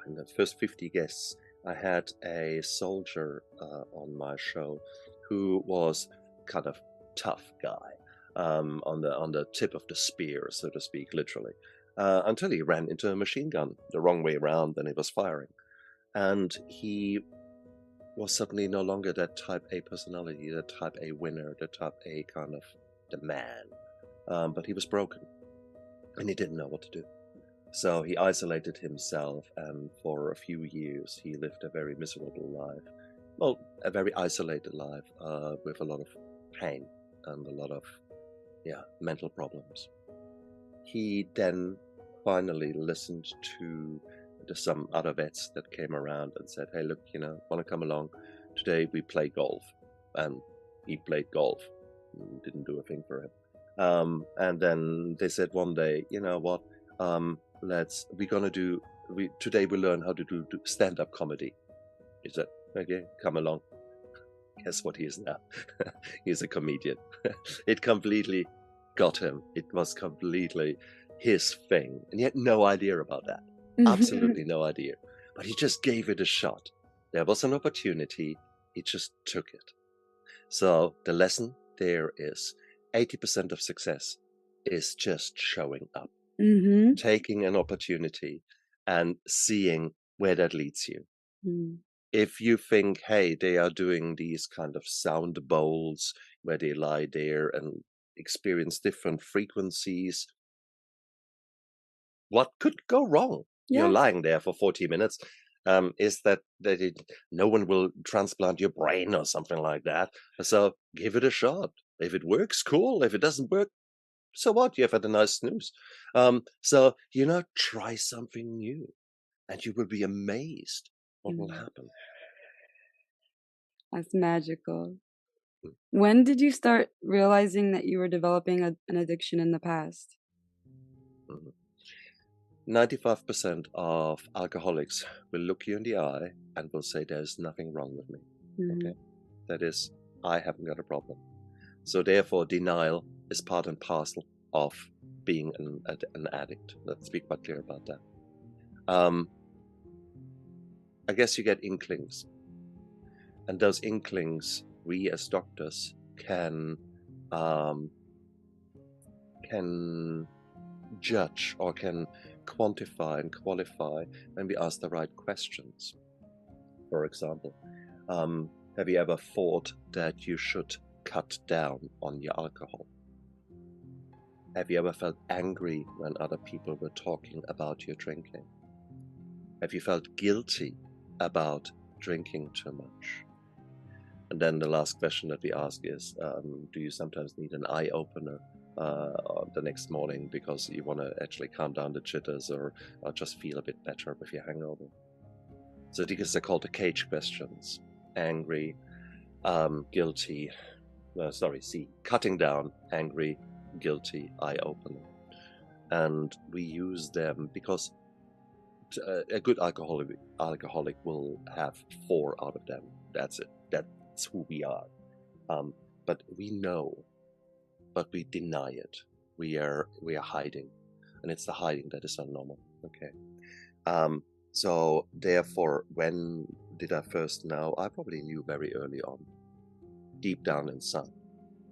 in the first 50 guests, I had a soldier on my show who was kind of tough guy. on the tip of the spear, so to speak, literally, until he ran into a machine gun the wrong way around and it was firing. And he was suddenly no longer that type A personality, that type A winner, the type A kind of the man. But he was broken and he didn't know what to do. So he isolated himself, and for a few years he lived a very miserable life. Well, a very isolated life with a lot of pain and a lot of mental problems. He then finally listened to some other vets that came around and said, "Hey, look, want to come along? Today we play golf." And he played golf. Didn't do a thing for him. And then they said one day, "You know what? Today we learn how to do stand-up comedy." He said, "Okay, come along." Guess what he is now? He's a comedian. It completely got him. It was completely his thing. And he had no idea about that. Absolutely no idea. But he just gave it a shot. There was an opportunity. He just took it. So the lesson there is 80% of success is just showing up, taking an opportunity and seeing where that leads you. If you think, hey, they are doing these kind of sound bowls where they lie there and experience different frequencies, what could go wrong? You're Yeah. lying there for 40 minutes. Is that no one will transplant your brain or something like that. So give it a shot. If it works, cool. If it doesn't work, so what? You have had a nice snooze. So, try something new and you will be amazed what will happen. That's magical. Mm. When did you start realizing that you were developing an addiction in the past? 95% of alcoholics will look you in the eye and will say, "There's nothing wrong with me." Okay. That is, I haven't got a problem. So therefore, denial is part and parcel of being an addict. Let's be quite clear about that. I guess you get inklings. And those inklings, we as doctors can judge or can quantify and qualify when we ask the right questions. For example, have you ever thought that you should cut down on your alcohol? Have you ever felt angry when other people were talking about your drinking? Have you felt guilty about drinking too much? And then the last question that we ask is, do you sometimes need an eye opener the next morning because you want to actually calm down the jitters or just feel a bit better with your hangover? So these are called the cage questions. Angry, guilty, cutting down, angry, guilty, eye opener. And we use them because a good alcoholic will have 4 out of them. That's it. That's who we are. But we know, but we deny it. We are hiding, and it's the hiding that is unnormal. Okay. So therefore, when did I first know? I probably knew very early on, deep down inside.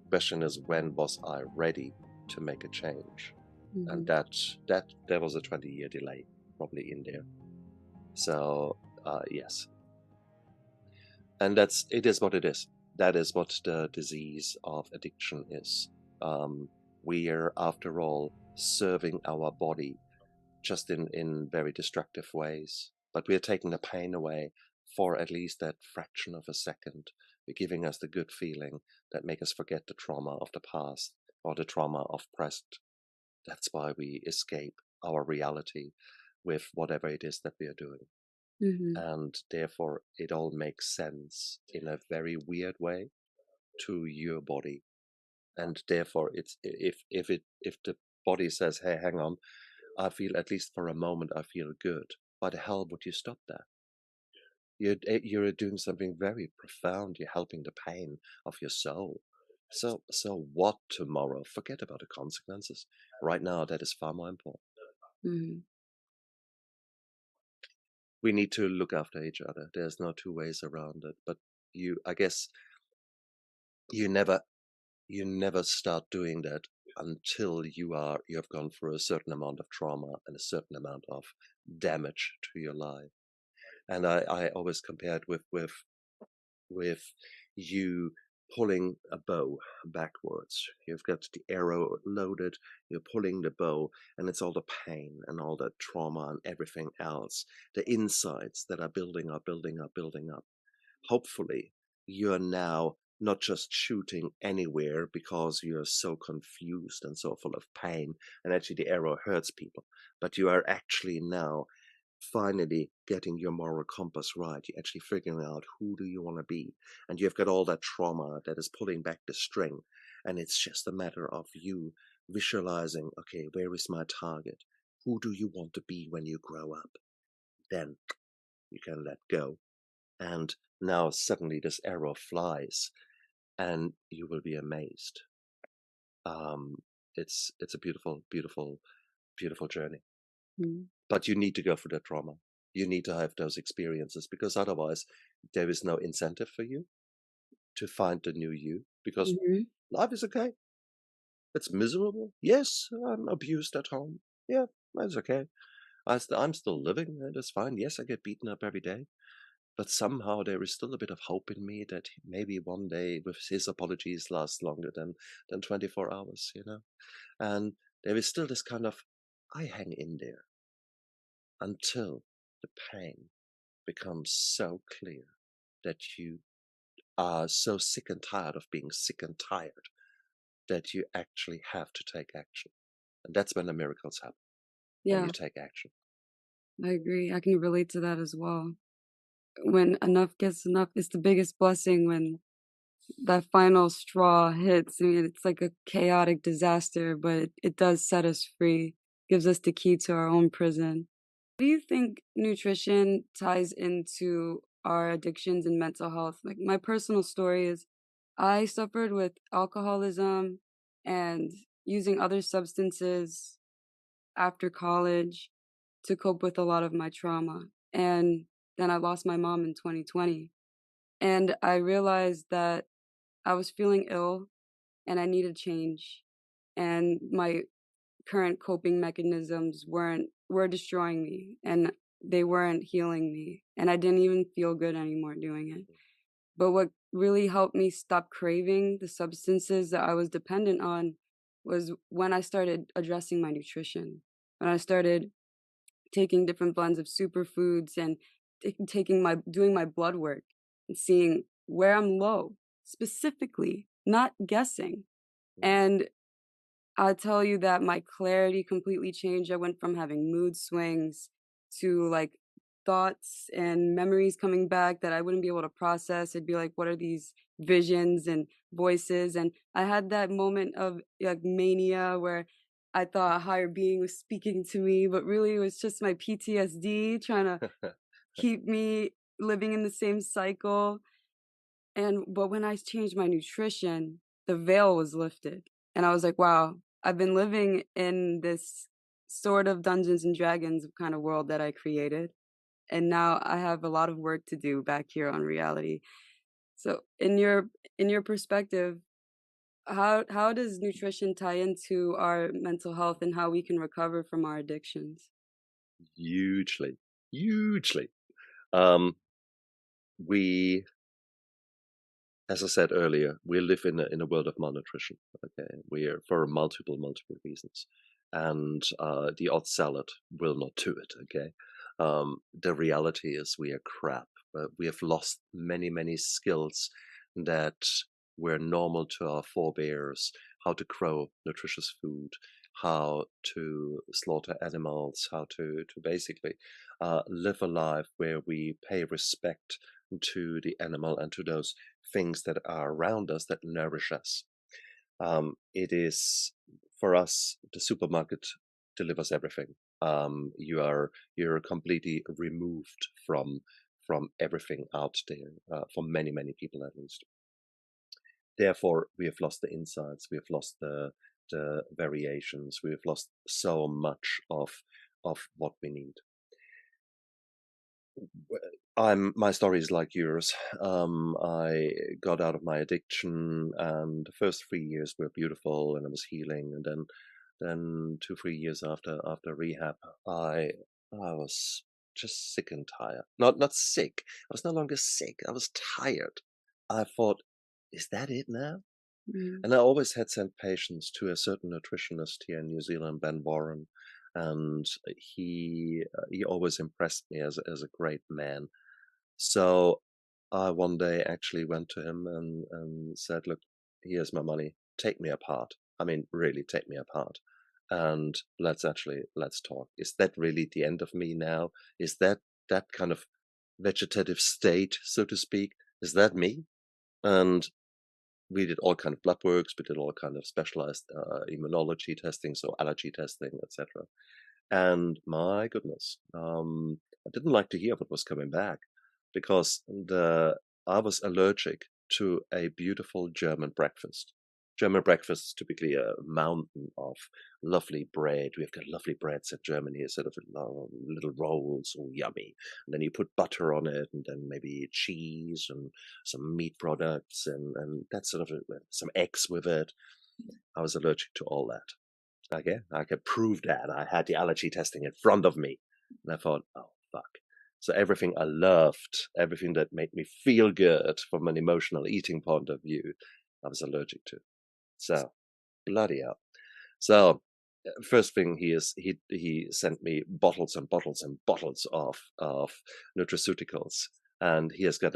Question is, when was I ready to make a change? And that there was a 20-year delay probably in there. So yes, and it is what it is. That is what the disease of addiction is. We are, after all, serving our body just in very destructive ways, but we are taking the pain away for at least that fraction of a second. We're giving us the good feeling that make us forget the trauma of the past or the trauma of present. That's why we escape our reality with whatever it is that we are doing. And therefore it all makes sense in a very weird way to your body. And therefore it's if the body says, "Hey, hang on, I feel, at least for a moment, I feel good," why the hell would you stop that? You're doing something very profound. You're helping the pain of your soul. So what tomorrow? Forget about the consequences. Right now, that is far more important. We need to look after each other. There's no two ways around it. But I guess you never you never start doing that until you have gone through a certain amount of trauma and a certain amount of damage to your life. And I always compare it with you pulling a bow backwards. You've got the arrow loaded, you're pulling the bow, and it's all the pain and all the trauma and everything else, the insides that are building up, building up, building up. Hopefully, you're now not just shooting anywhere because you're so confused and so full of pain, and actually the arrow hurts people, but you are actually now finally getting your moral compass right. You're actually figuring out who do you want to be, and you've got all that trauma that is pulling back the string, and it's just a matter of you visualizing, okay, where is my target? Who do you want to be when you grow up? Then you can let go, and now suddenly this arrow flies, and you will be amazed. Um, it's a beautiful, beautiful, beautiful journey. Mm. But you need to go through that trauma. You need to have those experiences because otherwise there is no incentive for you to find the new you because Mhm. life is okay. It's miserable. Yes, I'm abused at home. Yeah, that's okay. I'm still living. That's fine. Yes, I get beaten up every day. But somehow there is still a bit of hope in me that maybe one day with his apologies last longer than 24 hours, you know? And there is still this kind of, I hang in there until the pain becomes so clear that you are so sick and tired of being sick and tired that you actually have to take action. And that's when the miracles happen, when Yeah, you take action. I agree. I can relate to that as well. When enough gets enough, it's the biggest blessing when that final straw hits. I mean, it's like a chaotic disaster, but it does set us free, gives us the key to our own prison. Do you think nutrition ties into our addictions and mental health? Like my personal story is I suffered with alcoholism and using other substances after college to cope with a lot of my trauma. And then I lost my mom in 2020. And I realized that I was feeling ill and I needed change. And my current coping mechanisms were destroying me and they weren't healing me. And I didn't even feel good anymore doing it. But what really helped me stop craving the substances that I was dependent on was when I started addressing my nutrition. When I started taking different blends of superfoods and taking my doing my blood work and seeing where I'm low specifically, not guessing. Mm. And I tell you that my clarity completely changed. I went from having mood swings to like thoughts and memories coming back that I wouldn't be able to process. It'd be like, what are these visions and voices? And I had that moment of like mania where I thought a higher being was speaking to me, but really it was just my PTSD trying to keep me living in the same cycle. And but when I changed my nutrition, the veil was lifted, and I was like, "Wow, I've been living in this sort of Dungeons& and Dragons kind of world that I created, and now I have a lot of work to do back here on reality." So, in your perspective, how does nutrition tie into our mental health and how we can recover from our addictions? Hugely, hugely. Um, we As I said earlier, we live in a world of malnutrition. Okay, we are for multiple reasons, and the odd salad will not do it. Okay, the reality is we are crap. We have lost many skills that were normal to our forebears. How to grow nutritious food, how to slaughter animals, how to basically live a life where we pay respect to the animal and to those things that are around us that nourish us. It is for us, the supermarket delivers everything. You're completely removed from everything out there for many people at least. Therefore, we have lost the insights, we have lost the variations, we have lost so much of what we need. My story is like yours. I got out of my addiction, and the first 3 years were beautiful, and I was healing. And then 2, 3 years after rehab, I was just sick and tired. Not sick. I was no longer sick. I was tired. I thought, is that it now? Mm, And I always had sent patients to a certain nutritionist here in New Zealand, Ben Warren, and he always impressed me as a great man. So I one day actually went to him and said, "Look, here's my money. Take me apart. I mean, really take me apart. And let's talk. Is that really the end of me now? Is that kind of vegetative state, so to speak? Is that me?" And we did all kind of blood works. We did all kind of specialized immunology testing, so allergy testing, etc. And my goodness, I didn't like to hear what was coming back because I was allergic to a beautiful German breakfast. German breakfast is typically a mountain of lovely bread. We've got lovely breads in Germany, sort of little rolls, all yummy. And then you put butter on it, and then maybe cheese and some meat products, and that sort of some eggs with it. I was allergic to all that. Okay, I could prove that. I had the allergy testing in front of me. And I thought, oh, fuck. So everything I loved, everything that made me feel good from an emotional eating point of view, I was allergic to. So, bloody hell. So, first thing he sent me bottles and bottles and bottles of nutraceuticals, and he has got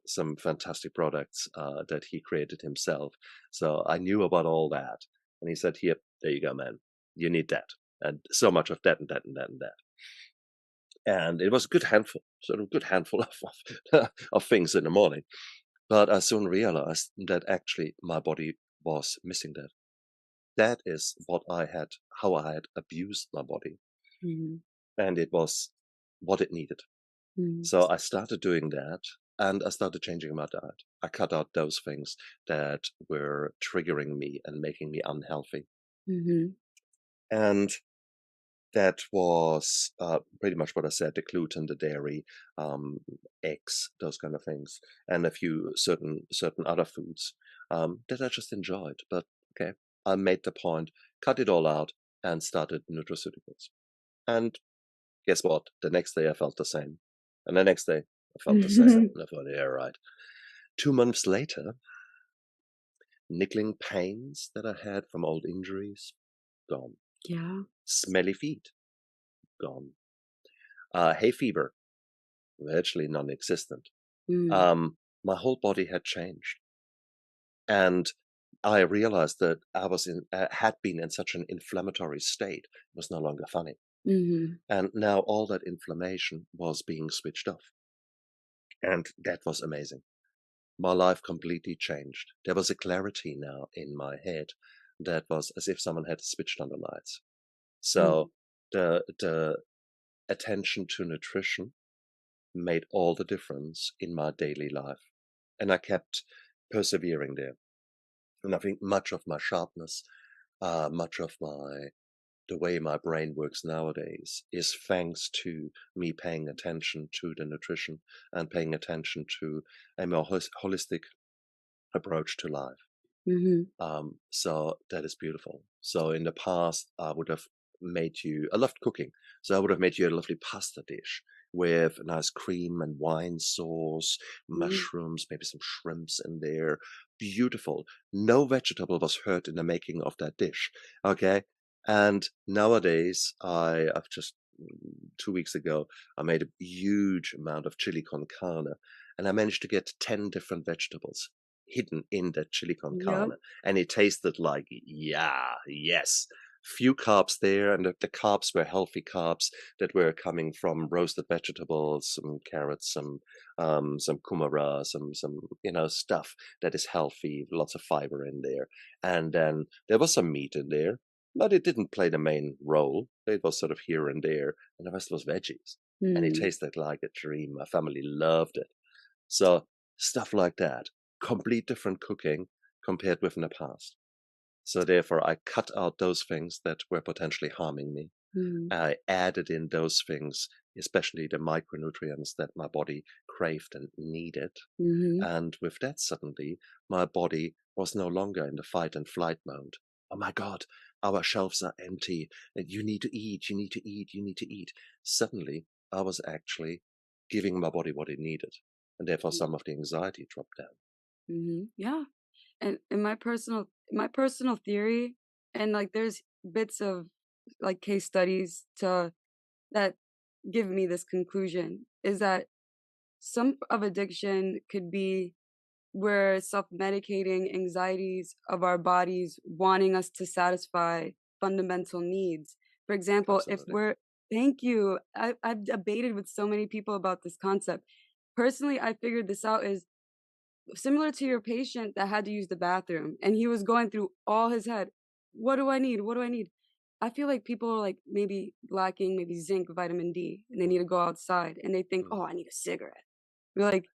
some fantastic products that he created himself. So I knew about all that, and he said, "Here, there you go, man. You need that, and so much of that and that and that and that." And it was a good handful, sort of a good handful of things in the morning. But I soon realized that actually my body was missing that. That is how I had abused my body, mhm, and it was what it needed. mhm, So I started doing that, and I started changing my diet. I cut out those things that were triggering me and making me unhealthy. mhm, And that was pretty much what I said: the gluten, the dairy, um, eggs, those kind of things, and a few certain other foods that I just enjoyed. But okay, I made the point, cut it all out, and started nutraceuticals. And guess what? The next day I felt the same. And the next day I felt the same. mhm. And I thought, yeah, right. 2 months later, niggling pains that I had from old injuries, gone. Yeah. Smelly feet, gone. Hay fever, virtually non existent. Mm, My whole body had changed. And I realized that had been in such an inflammatory state, it was no longer funny. mhm, And now all that inflammation was being switched off. And that was amazing. My life completely changed. There was a clarity now in my head that was as if someone had switched on the lights. mm, So the attention to nutrition made all the difference in my daily life. And I kept persevering there. And I think much of my sharpness, much of the way my brain works nowadays is thanks to me paying attention to the nutrition and paying attention to a more holistic approach to life. mhm, So that is beautiful. So in the past, I loved cooking. So I would have made you a lovely pasta dish with a nice cream and wine sauce, mm, mushrooms, maybe some shrimps in there. Beautiful. No vegetable was hurt in the making of that dish. Okay. And nowadays, I've just 2 weeks ago, I made a huge amount of chili con carne, and I managed to get 10 different vegetables hidden in that chili con yep, carne, and it tasted like, yeah, yes. Few carbs there, and the carbs were healthy carbs that were coming from roasted vegetables, some carrots, some kumara, some stuff that is healthy, lots of fiber in there, and then there was some meat in there, but it didn't play the main role. It was sort of here and there, and the rest was veggies, and it mm. tasted like a dream. My family loved it. So stuff like that, complete different cooking compared with in the past. So therefore, I cut out those things that were potentially harming me. Mhm. I added in those things, especially the micronutrients that my body craved and needed. Mhm. And with that, suddenly, my body was no longer in the fight and flight mode. Oh my God, our shelves are empty. You need to eat, you need to eat, you need to eat. Suddenly, I was actually giving my body what it needed. And therefore, some of the anxiety dropped down. Mhm. Yeah. And in my personal theory, and like there's bits of like case studies to that give me this conclusion is that some of addiction could be we're self-medicating anxieties of our bodies wanting us to satisfy fundamental needs. For example, if Absolutely. we're thank you. I've debated with so many people about this concept. Personally, I figured this out is similar to your patient that had to use the bathroom and he was going through all his head. What do I need? What do I need? I feel like people are like maybe lacking maybe zinc, vitamin D, and they need Mm, to go outside and they think, mm. oh, I need a cigarette. We're like,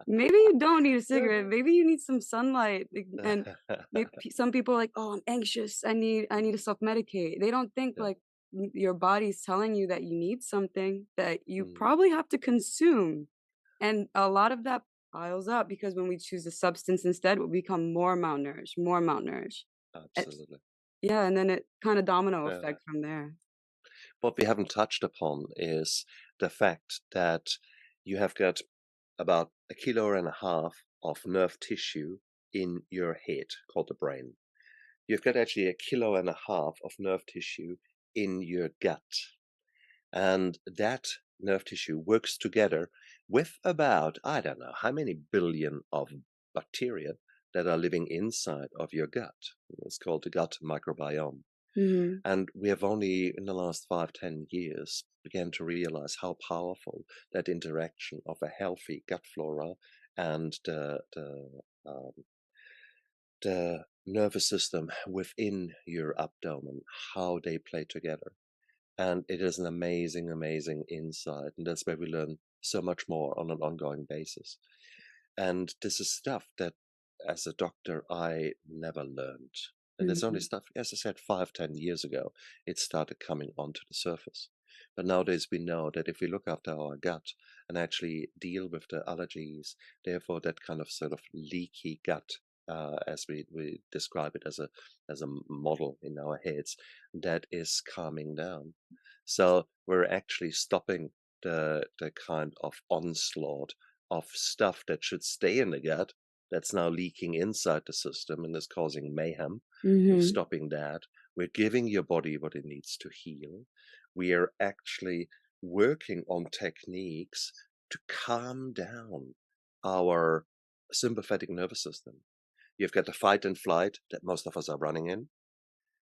maybe you don't need a cigarette. Yeah. Maybe you need some sunlight. And some people are like, "Oh, I'm anxious. I need to self-medicate." They don't think Yeah. like your body's telling you that you need something that you Mm, probably have to consume. And a lot of that piles up because when we choose a substance instead, we become more malnourished, more malnourished. It's, absolutely. yeah, and then it kind of domino Yeah. effect from there. What we haven't touched upon is the fact that you have got about 1.5 kilos of nerve tissue in your head called the brain. You've got actually 1.5 kilos of nerve tissue in your gut. And that nerve tissue works together with about, I don't know, how many billion of bacteria that are living inside of your gut. It's called the gut microbiome. Mhm. And we have only in the last 5, 10 years began to realize how powerful that interaction of a healthy gut flora and um, the nervous system within your abdomen, how they play together. And it is an amazing, amazing insight. And that's where we learn so much more on an ongoing basis. And this is stuff that, as a doctor, I never learned. And it's only Mhm. stuff, as I said, 5, 10 years ago, it started coming onto the surface. But nowadays we know that if we look after our gut and actually deal with the allergies, therefore that kind of sort of leaky gut, as we describe it as a model in our heads, that is calming down. So we're actually stopping the kind of onslaught of stuff that should stay in the gut that's now leaking inside the system and is causing mayhem. We're Mhm. stopping that. We're giving your body what it needs to heal. We are actually working on techniques to calm down our sympathetic nervous system. You've got the fight and flight that most of us are running in.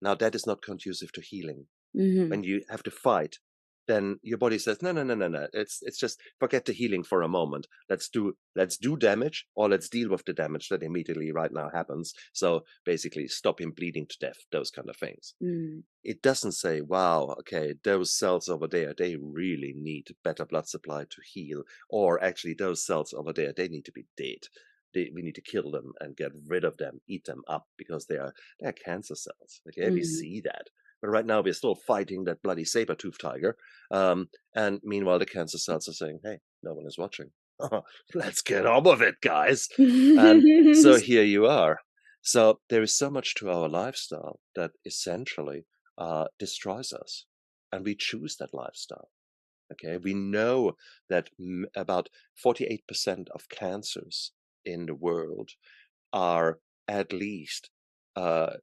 Now, that is not conducive to healing. Mhm. When you have to fight, then your body says, no, no, no, no, no. It's just forget the healing for a moment. Let's do damage, or let's deal with the damage that immediately right now happens. So basically stop him bleeding to death, those kind of things. Mhm. It doesn't say, wow, okay, those cells over there, they really need better blood supply to heal. Or actually those cells over there, they need to be dead. We need to kill them and get rid of them, eat them up because they're cancer cells. Okay, we Mhm. see that. But right now we're still fighting that bloody saber-toothed tiger. And meanwhile, the cancer cells are saying, hey, no one is watching. Let's get on with it, guys. And so here you are. So there is so much to our lifestyle that essentially destroys us. And we choose that lifestyle. Okay. We know that about 48% of cancers in the world are at least uh,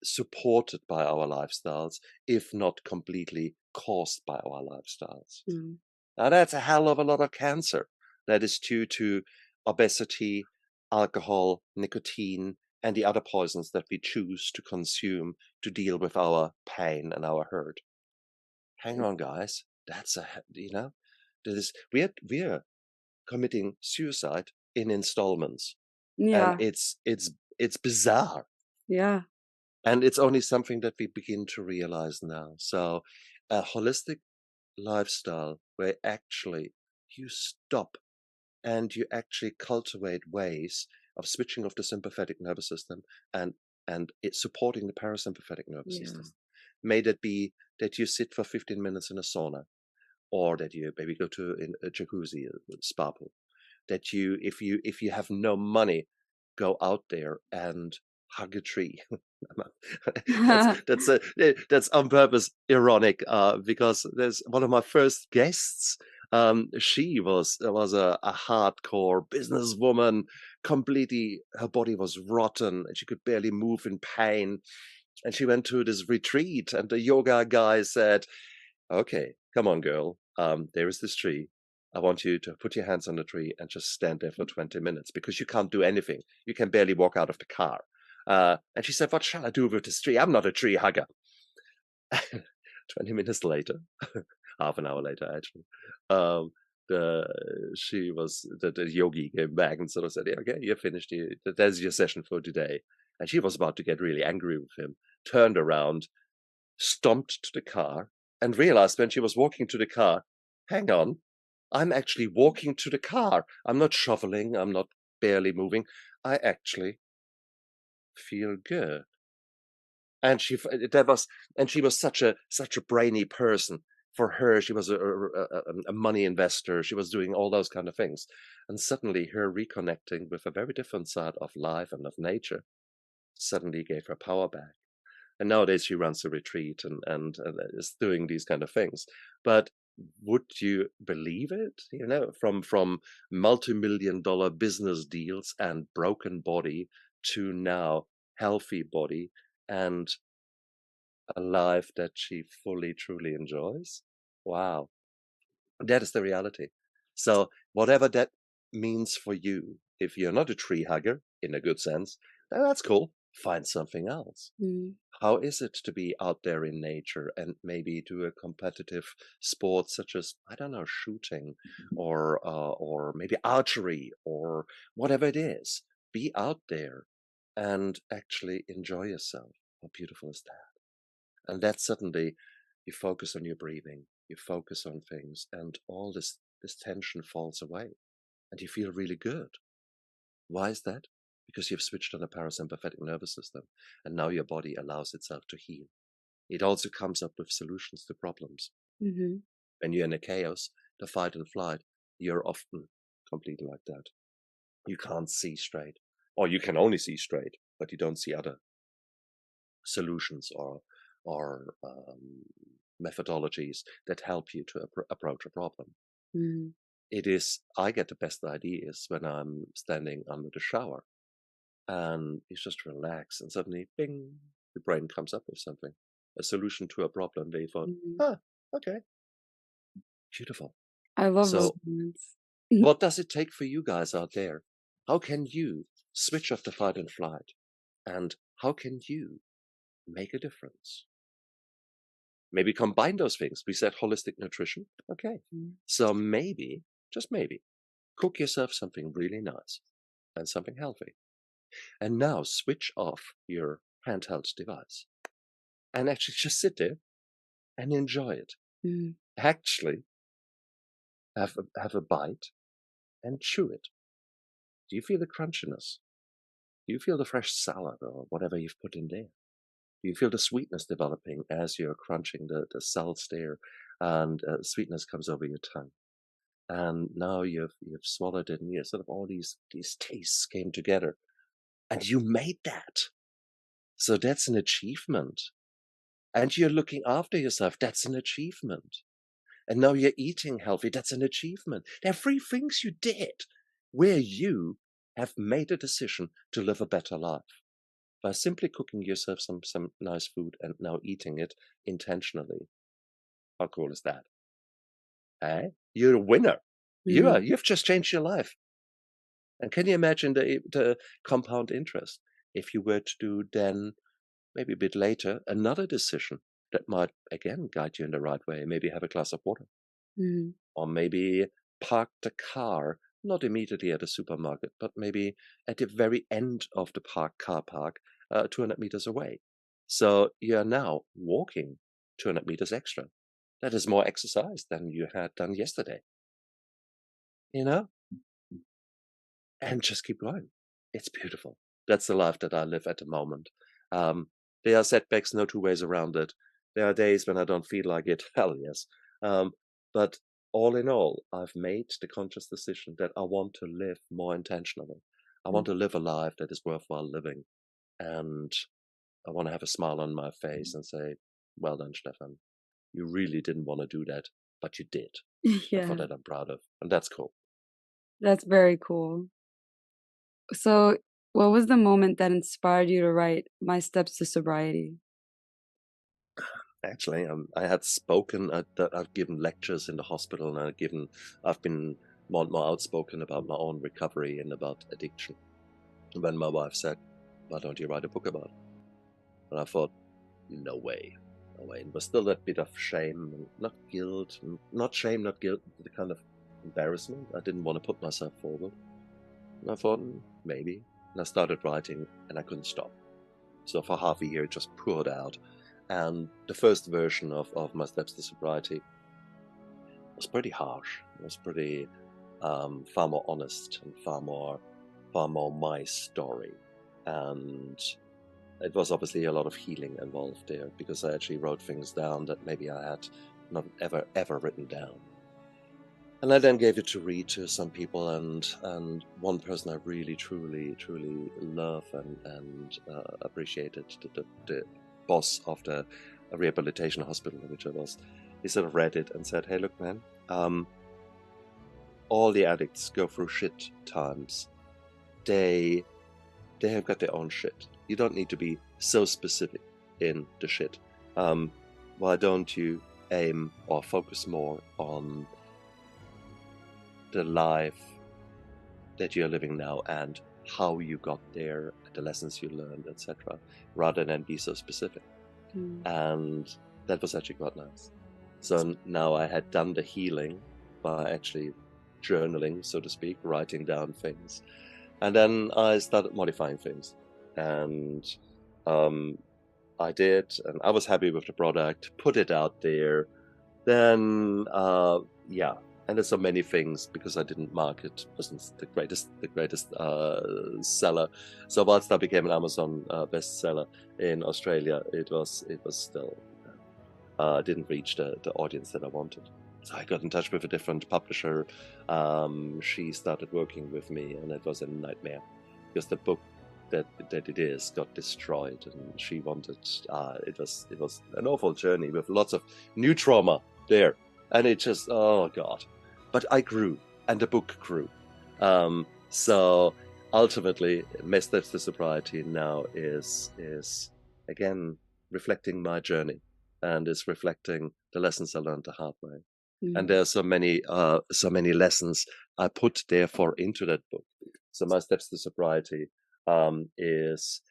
supported by our lifestyles, if not completely caused by our lifestyles. Mhm. Now, that's a hell of a lot of cancer that is due to obesity, alcohol, nicotine, and the other poisons that we choose to consume to deal with our pain and our hurt. Hang on, guys. That's this is we're committing suicide in installments, and Yeah. it's bizarre. Yeah. And it's only something that we begin to realize now. So, a holistic lifestyle where actually you stop and you actually cultivate ways of switching off the sympathetic nervous system and and it's supporting the parasympathetic nervous Yeah. system. May that be that you sit for 15 minutes in a sauna, or that you maybe go to a jacuzzi, a spa pool. That you, if you have no money, go out there and hug a tree. That's on purpose ironic, because there's one of my first guests. She was a hardcore businesswoman. Completely, her body was rotten, and she could barely move in pain. And she went to this retreat, and the yoga guy said, "Okay, come on, girl. There is this tree. I want you to put your hands on the tree and just stand there for 20 minutes because you can't do anything. You can barely walk out of the car." And she said, "What shall I do with this tree? I'm not a tree hugger." 20 minutes later, half an hour later, actually, um, the yogi came back and sort of said, "Yeah, okay, you're finished. There's your session for today." And she was about to get really angry with him, turned around, stomped to the car, and realized when she was walking to the car, hang on, I'm actually walking to the car. I'm not shoveling. I'm not barely moving. I actually feel good. And that was, and she was such a brainy person. For her, she was a money investor. She was doing all those kind of things. And suddenly her reconnecting with a very different side of life and of nature suddenly gave her power back. And nowadays she runs a retreat and is doing these kind of things. But would you believe it? You know, from multi-million-dollar business deals and broken body to now healthy body and a life that she fully truly enjoys. Wow, that is the reality. So whatever that means for you, if you're not a tree hugger in a good sense, then that's cool. Find something else. Mm. How is it to be out there in nature and maybe do a competitive sport such as, I don't know, shooting or maybe archery or whatever it is? Be out there and actually enjoy yourself. How beautiful is that? And that suddenly you focus on your breathing, you focus on things, and all this tension falls away, and you feel really good. Why is that? Because you've switched on the parasympathetic nervous system, and now your body allows itself to heal. It also comes up with solutions to problems. Mhm. When you're in a chaos, the fight and flight, you're often completely like that. You can't see straight, or you can only see straight, but you don't see other solutions or methodologies that help you to approach a problem. Mhm. I get the best ideas when I'm standing under the shower and you just relax and suddenly, bing, your brain comes up with something, a solution to a problem where you thought, Mhm. ah, okay, beautiful. I love those So moments. what does it take for you guys out there? How can you switch off the fight and flight? And how can you make a difference? Maybe combine those things. We said holistic nutrition. Okay. Mhm. So maybe, just maybe, cook yourself something really nice and something healthy. And now switch off your handheld device and actually just sit there and enjoy it. Mhm. Actually, have a bite and chew it. Do you feel the crunchiness? Do you feel the fresh salad or whatever you've put in there? Do you feel the sweetness developing as you're crunching the cells there and sweetness comes over your tongue? And now you've swallowed it and you sort of all these tastes came together and you made that. So that's an achievement. And you're looking after yourself. That's an achievement. And now you're eating healthy. That's an achievement. There are three things you did where you have made a decision to live a better life by simply cooking yourself some nice food and now eating it intentionally. How cool is that? Eh? You're a winner. Mhm. You've just changed your life. And can you imagine the compound interest if you were to do then maybe a bit later another decision that might again guide you in the right way? Maybe have a glass of water, Mhm. or maybe park the car not immediately at a supermarket, but maybe at the very end of the car park, 200 meters away. So you are now walking 200 meters extra. That is more exercise than you had done yesterday, you know? And just keep going. It's beautiful. That's the life that I live at the moment. There are setbacks, no two ways around it. There are days when I don't feel like it. Hell yes. Um, but all in all, I've made the conscious decision that I want to live more intentionally. I want Mm. to live a life that is worthwhile living. And I want to have a smile on my face and say, well done, Stefan. You really didn't want to do that, but you did. And for Yeah, that, I'm proud of. And that's cool. that's very cool. So, what was the moment that inspired you to write My Steps to Sobriety? Actually, I had spoken. I've given lectures in the hospital, and I've been more and more outspoken about my own recovery and about addiction. And when my wife said, "Why don't you write a book about it?" And I thought, "No way, no way." And there was still that bit of shame, and not guilt, not shame, not guilt, the kind of embarrassment. I didn't want to put myself forward. And I thought, maybe. And I started writing, and I couldn't stop. So for half a year, it just poured out. And the first version of My Steps to Sobriety was pretty harsh. It was pretty far more honest and far more my story. And it was obviously a lot of healing involved there because I actually wrote things down that maybe I had not ever written down. And I then gave it to read to some people, and one person I really truly love and appreciated, the boss of the rehabilitation hospital in which I was. He sort of read it and said, "Hey, look, man, all the addicts go through shit times. They have got their own shit. You don't need to be so specific in the shit. Why don't you aim or focus more on the life that you're living now and how you got there, the lessons you learned, etc., rather than be so specific." Mm. And that was actually quite nice. So now I had done the healing by actually journaling, so to speak, writing down things. And then I started modifying things. And um, I did, and I was happy with the product, put it out there. Then, yeah, and there's so many things because I didn't market, wasn't the greatest seller. So whilst I became an Amazon bestseller in Australia, it was still didn't reach the audience that I wanted. So I got in touch with a different publisher. She started working with me, and it was a nightmare because the book that it is got destroyed, and she wanted. It was an awful journey with lots of new trauma there, and it just, oh god. But I grew, and the book grew. So ultimately, Message to Sobriety now is again reflecting my journey, and is reflecting the lessons I learned the hard way. And Mm. there are so many lessons I put therefore into that book. So My Steps to Sobriety is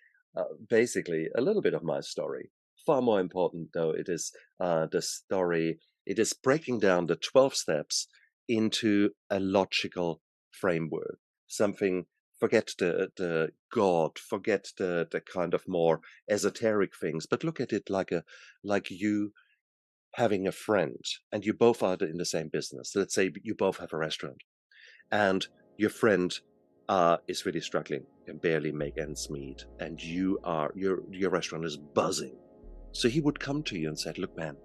basically a little bit of my story. Far more important, though, it is the story. It is breaking down the 12 steps into a logical framework. Something. Forget the God. Forget the kind of more esoteric things, but look at it like you having a friend, and you both are in the same business. Let's say you both have a restaurant, and your friend is really struggling, can barely make ends meet, and your restaurant is buzzing. So he would come to you and say, "Look, man,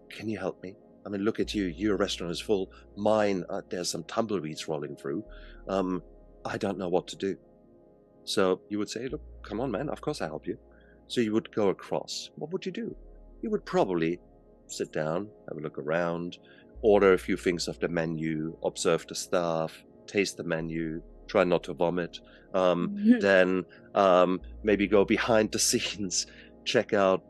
can you help me? I mean, look at you. Your restaurant is full. Mine, there's some tumbleweeds rolling through. Um, I don't know what to do." So you would say, "Look, come on, man. Of course I help you." So you would go across. What would you do? You would probably sit down, have a look around, order a few things off the menu, observe the staff, taste the menu, try not to vomit. Then maybe go behind the scenes, check out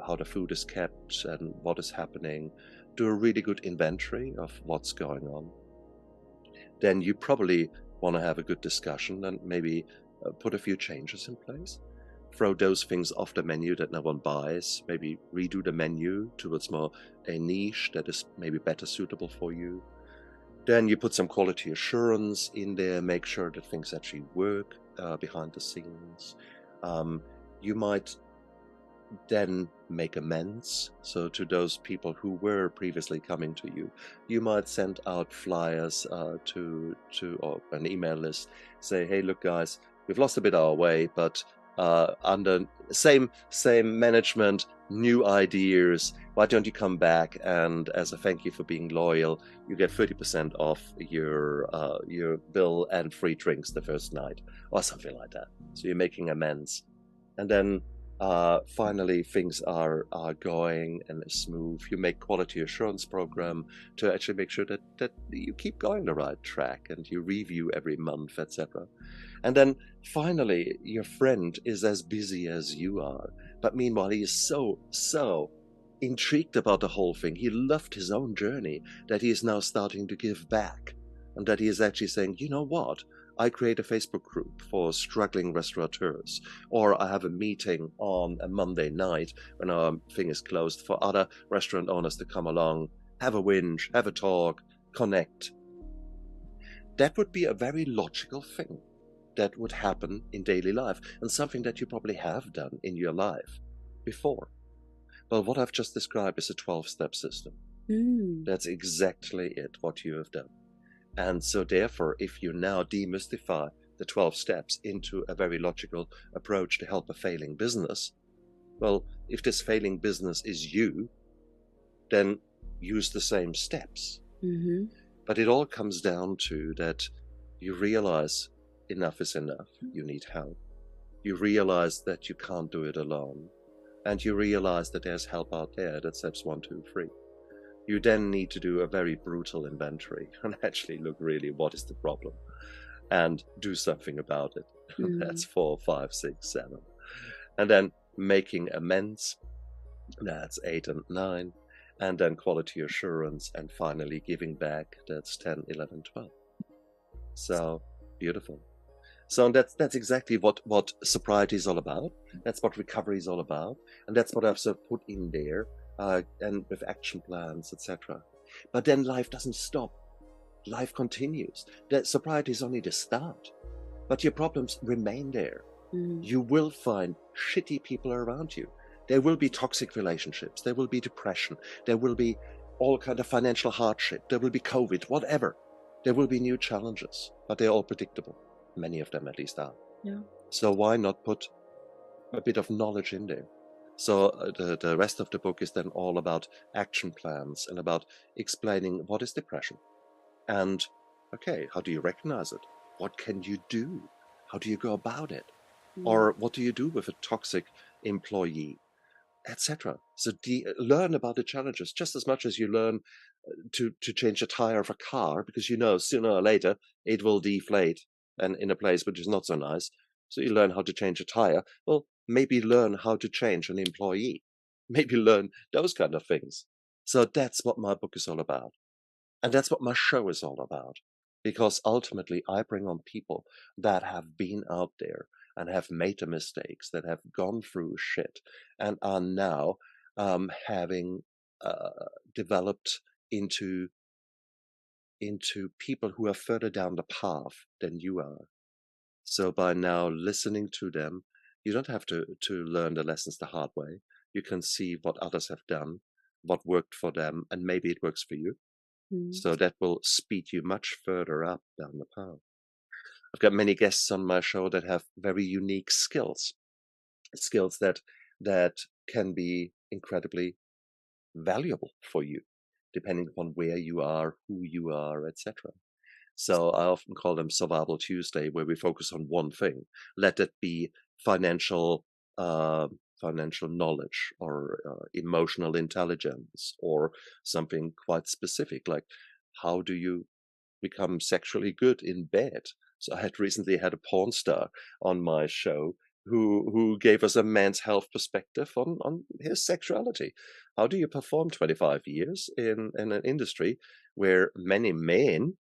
how the food is kept and what is happening. Do a really good inventory of what's going on. Then you probably want to have a good discussion and maybe put a few changes in place. Throw those things off the menu that no one buys. Maybe redo the menu towards more a niche that is maybe better suitable for you. Then you put some quality assurance in there, make sure that things actually work behind the scenes. You might then make amends. So to those people who were previously coming to you, you might send out flyers to or an email list. Say, "Hey, look, guys, we've lost a bit of our way, but under same management, new ideas. Why don't you come back, and as a thank you for being loyal, you get 30% off your bill and free drinks the first night, or something like that. So you're making amends, and then finally things are going and smooth. You make quality assurance program to actually make sure that you keep going the right track, and you review every month, etc. And then finally, your friend is as busy as you are, but meanwhile, he is so intrigued about the whole thing. He loved his own journey, that he is now starting to give back, and that he is actually saying, you know what? I create a Facebook group for struggling restaurateurs, or I have a meeting on a Monday night when our thing is closed for other restaurant owners to come along, have a whinge, have a talk, connect. That would be a very logical thing that would happen in daily life, and something that you probably have done in your life before. Well, what I've just described is a 12-step system. That's exactly it, what you have done. And so therefore, if you now demystify the 12 steps into a very logical approach to help a failing business, well, if this failing business is you, then use the same steps. But it all comes down to that you realize enough is enough. You need help. You realize that you can't do it alone. And you realize that there's help out there. That's steps 1, 2, 3. You then need to do a very brutal inventory and actually look really what is the problem and do something about it. That's 4, 5, 6, 7. And then making amends. That's 8 and 9. And then quality assurance, and finally giving back. That's 10, 11, 12. So beautiful. So that's exactly what sobriety is all about. That's what recovery is all about, and that's what I've sort of put in there, and with action plans, etc. But then life doesn't stop. Life continues. That sobriety is only the start, but your problems remain there. You will find shitty people around you. There will be toxic relationships. There will be depression. There will be all kind of financial hardship. There will be COVID, whatever. There will be new challenges, but they're all predictable. Many of them at least are. Yeah. So why not put a bit of knowledge in there? So the rest of the book is then all about action plans and about explaining what is depression. And, okay, how do you recognize it? What can you do? How do you go about it? Or what do you do with a toxic employee, etc.? So learn about the challenges just as much as you learn to change a tire of a car, because you know sooner or later it will deflate and in a place which is not so nice. So you learn how to change a tire. Well, maybe learn how to change an employee. Maybe learn those kind of things. So that's what my book is all about. And that's what my show is all about. Because ultimately, I bring on people that have been out there and have made the mistakes, that have gone through shit, and are now having developed into people who are further down the path than you are. So by now listening to them, you don't have to learn the lessons the hard way. You can see what others have done, what worked for them, and maybe it works for you. So that will speed you much further up down the path. I've got many guests on my show that have very unique skills that can be incredibly valuable for you, depending upon where you are, who you are, etc. So I often call them Survival Tuesday, where we focus on one thing. Let it be financial financial knowledge, or emotional intelligence, or something quite specific like how do you become sexually good in bed. So I had recently had a porn star on my show who gave us a men's health perspective on his sexuality. How do you perform 25 years in an industry where many men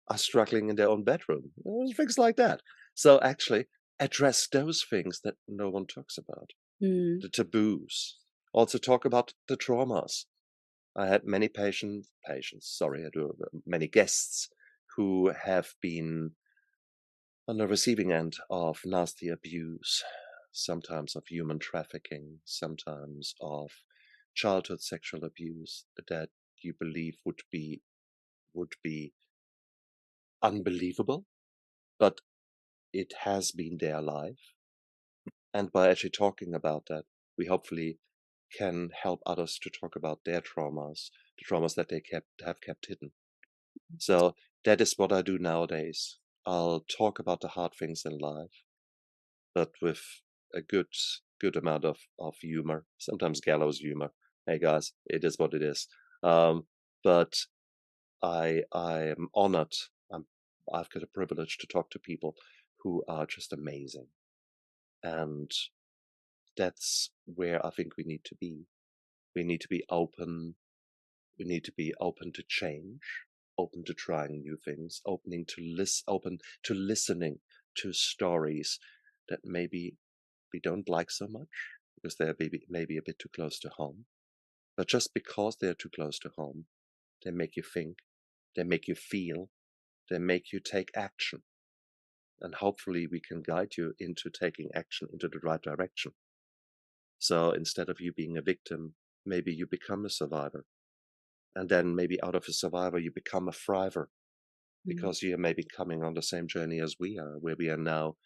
are struggling in their own bedroom? Things like that. So actually address those things that no one talks about, the taboos. Also talk about the traumas. I had many many guests who have been on the receiving end of nasty abuse, sometimes of human trafficking, sometimes of childhood sexual abuse that you believe would be unbelievable, but it has been their life. And by actually talking about that, we hopefully can help others to talk about their traumas, the traumas that they have kept hidden. So that is what I do nowadays. I'll talk about the hard things in life, but with a good amount of humor, sometimes gallows humor. Hey guys, it is what it is. But I am honored. I'm, I've got a privilege to talk to people who are just amazing, and that's where I think we need to be. We need to be open. We need to be open to change, open to trying new things, open to listening to stories that maybe we don't like so much because they're maybe a bit too close to home. But just because they're too close to home, they make you think, they make you feel, they make you take action. And hopefully we can guide you into taking action into the right direction. So instead of you being a victim, maybe you become a survivor. And then maybe out of a survivor, you become a thriver Mhm. because you're maybe coming on the same journey as we are, where we are now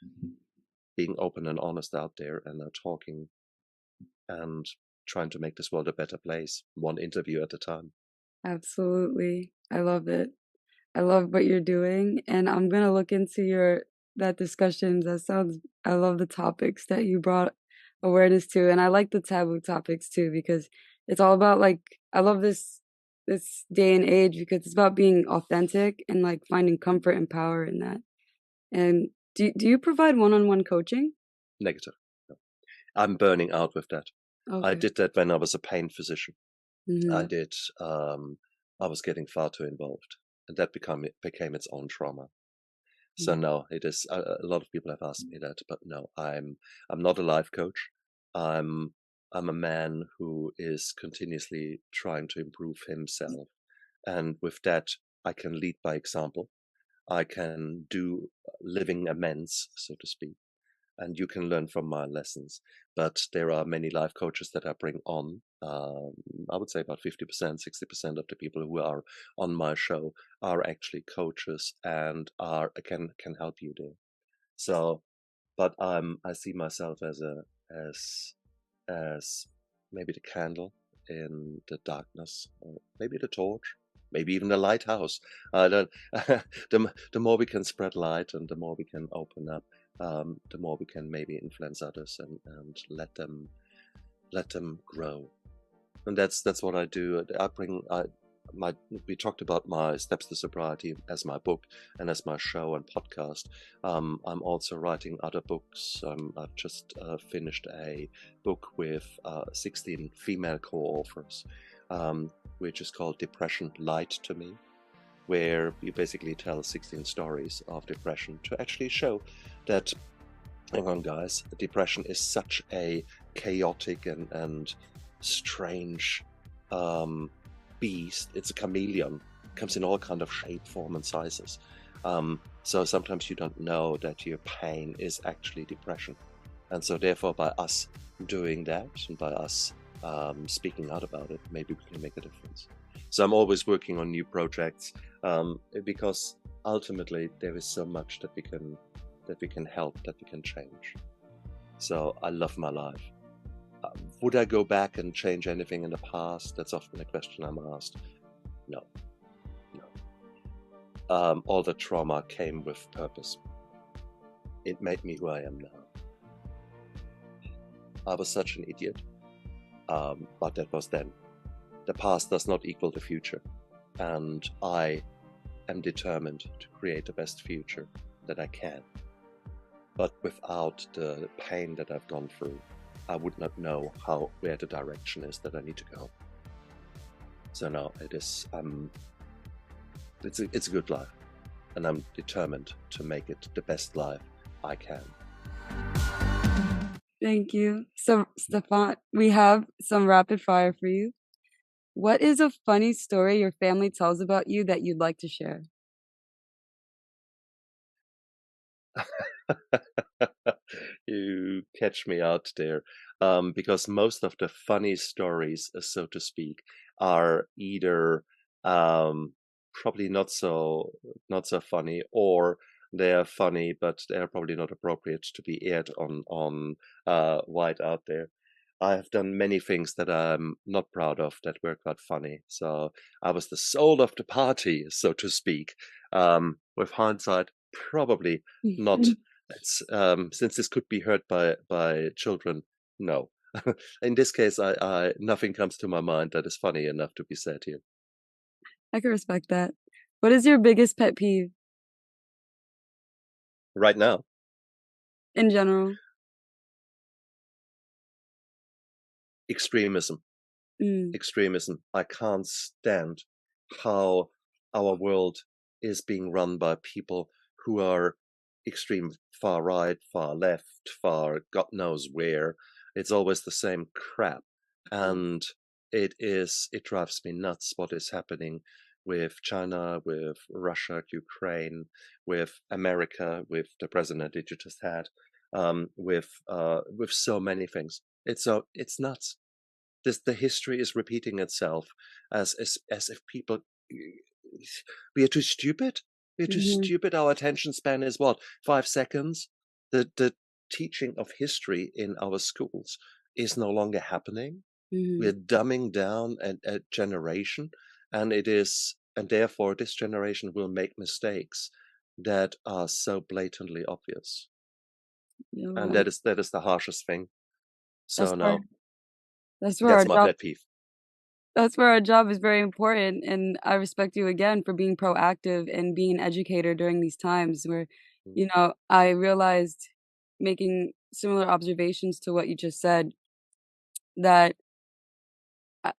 being open and honest out there and are talking and trying to make this world a better place, one interview at a time. Absolutely. I love it. I love what you're doing, and I'm gonna look into your that discussion. That sounds I love the topics that you brought awareness to, and I like the taboo topics too because it's all about like I love this day and age because it's about being authentic and like finding comfort and power in that. And do you provide one-on-one coaching? Negative. No. I'm burning out with that. I Okay. did that when I was a pain physician. I Mhm. did. I was getting far too involved, and that became its own trauma. So Mhm. no, it is. A lot of people have asked me that, but no, I'm not a life coach. I'm I'm a man who is continuously trying to improve himself, and with that, I can lead by example. I can do living amends, so to speak, and you can learn from my lessons. But there are many life coaches that I bring on. I would say about 50%, 60% of the people who are on my show are actually coaches and are can help you there. So, but I see myself as as maybe the candle in the darkness, or maybe the torch, maybe even the lighthouse. I don't. The more we can spread light and the more we can open up, the more we can maybe influence others and let them grow. And that's what I do. I bring my we talked about my steps to sobriety as my book and as my show and podcast. I'm also writing other books. I've just finished a book with 16 female co-authors, which is called Depression Lied to Me, where you basically tell 16 stories of depression to actually show that, hang on guys, depression is such a chaotic and strange um, beast. It's a chameleon, comes in all kind of shape, form and sizes. So sometimes you don't know that your pain is actually depression. And so therefore by us doing that and by us speaking out about it, maybe we can make a difference. So I'm always working on new projects, because ultimately there is so much that we can help, that we can change. So I love my life. Would I go back and change anything in the past? That's often a question I'm asked. No, no. All the trauma came with purpose. It made me who I am now. I was such an idiot, but that was then. The past does not equal the future, and I am determined to create the best future that I can. But without the pain that I've gone through, I would not know where the direction is that I need to go. So no, it is it's a good life, and I'm determined to make it the best life I can. Thank you. So, Stefan, we have some rapid fire for you. What is a funny story your family tells about you that you'd like to share? You catch me out there, because most of the funny stories, so to speak, are either probably not so funny, or They are funny, but they are probably not appropriate to be aired on wide out there. I have done many things that I'm not proud of that were quite funny. So I was the soul of the party, so to speak. With hindsight, probably not. It's since this could be heard by children. No, in this case, I nothing comes to my mind that is funny enough to be said here I can respect that. What is your biggest pet peeve right now. in general? Extremism. Mm, Extremism. I can't stand how our world is being run by people who are extreme far right, far left, far God knows where. It's always the same crap. yeah. And it drives me nuts what is happening with China, with Russia, Ukraine, with America, with the president that you just had, with so many things. It's nuts. The history is repeating itself as if people, we are too stupid. We're too Mhm, stupid. Our attention span is what, 5 seconds? The teaching of history in our schools is no longer happening. mhm. We're dumbing down a generation, and therefore this generation will make mistakes that are so blatantly obvious. You're And right. that is the harshest thing. That's So where no, that's where our that's my job pet peeve. that's where our job is very important, and I respect you again for being proactive and being an educator during these times where, I realized making similar observations to what you just said that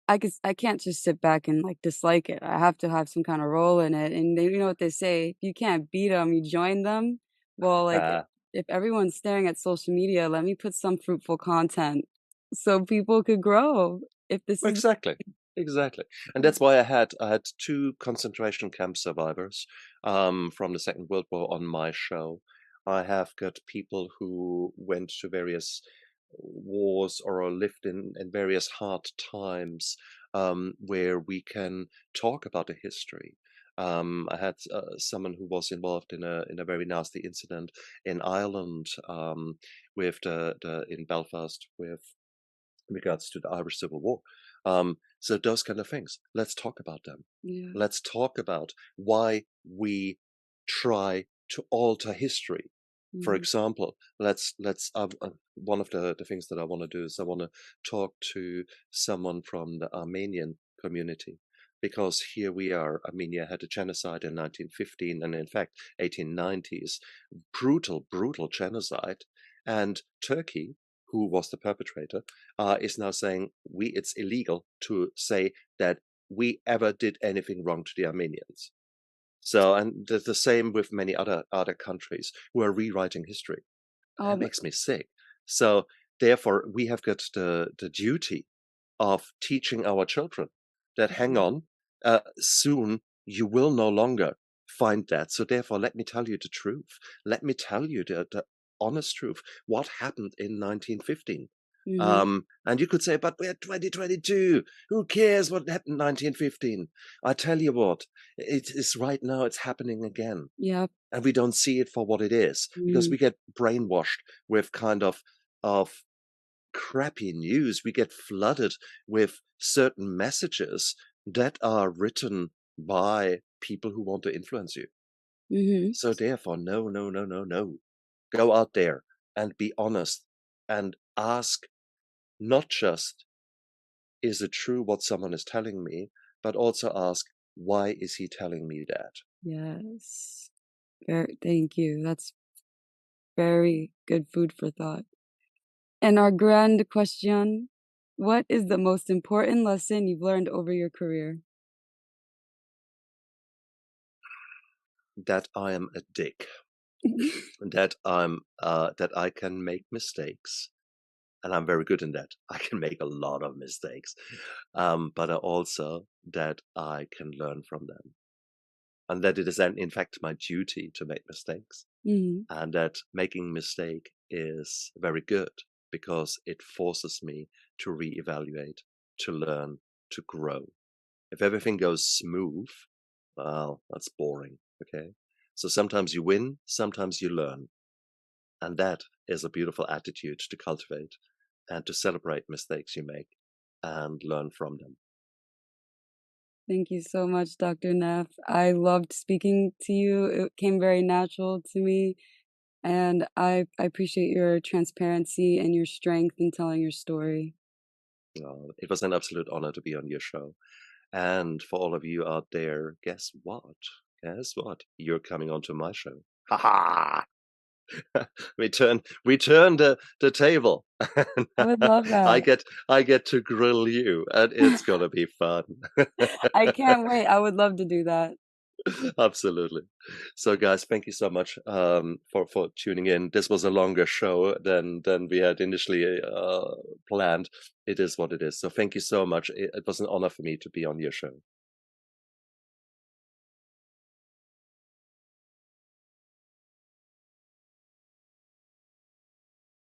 I can't just sit back and, like, dislike it. I have to have some kinda role in it, and you know what they say, "If you can't beat them, you join them." Well, like, if everyone's staring at social media, let me put some fruitful content so people could grow. If this is Exactly, exactly, and that's why I had two concentration camp survivors from the Second World War on my show. I have got people who went to various wars or lived in various hard times where we can talk about the history. I had someone who was involved in a very nasty incident in Ireland with the in Belfast with regards to the Irish Civil War. So those kind of things. Let's talk about them. Yeah. Let's talk about why we try to alter history. For Mhm. example, let's one of the things that I want to do is I want to talk to someone from the Armenian community because here we are. Armenia had a genocide in 1915 and in fact 1890s, brutal genocide, and Turkey, who was the perpetrator, is now saying it's illegal to say that we ever did anything wrong to the Armenians. So, and the same with many other countries who are rewriting history. Oh, That but makes me sick. So, therefore, we have got the duty of teaching our children that hang mhm, on, soon you will no longer find that. So, therefore, let me tell you the truth. Let me tell you the honest truth. What happened in 1915? mhm, And you could say, but we're 2022. Who cares what happened in 1915? I tell you what, it is right now, it's happening again. yep, And we don't see it for what it is because we mhm, get brainwashed with kind of crappy news. We get flooded with certain messages that are written by people who want to influence you. mhm, So therefore, no, no, no, no, no. Go out there and be honest and ask not just, is it true what someone is telling me, but also ask, why is he telling me that? yes. Thank you. That's very good food for thought. And our grand question, what is the most important lesson you've learned over your career? That I am a dick, that I can make mistakes, and I'm very good in that. I can make a lot of mistakes, but also that I can learn from them, and that it is, in fact, my duty to make mistakes, Mhm, and that making mistake is very good because it forces me to reevaluate, to learn, to grow. If everything goes smooth, well, that's boring. Okay. So sometimes you win, sometimes you learn. And that is a beautiful attitude to cultivate and to celebrate mistakes you make and learn from them. Thank you so much, Dr. Neff. I loved speaking to you. It came very natural to me, and I appreciate your transparency and your strength in telling your story. It was an absolute honor to be on your show. And for all of you out there, guess what? Guess what? You're coming onto my show. Ha ha! We turn the table. And I would love I that. get I get to grill you, and it's gonna be fun. I can't wait. I would love to do that. Absolutely. So, guys, thank you so much for tuning in. This was a longer show than we had initially planned. It is what it is. So, thank you so much. It was an honor for me to be on your show.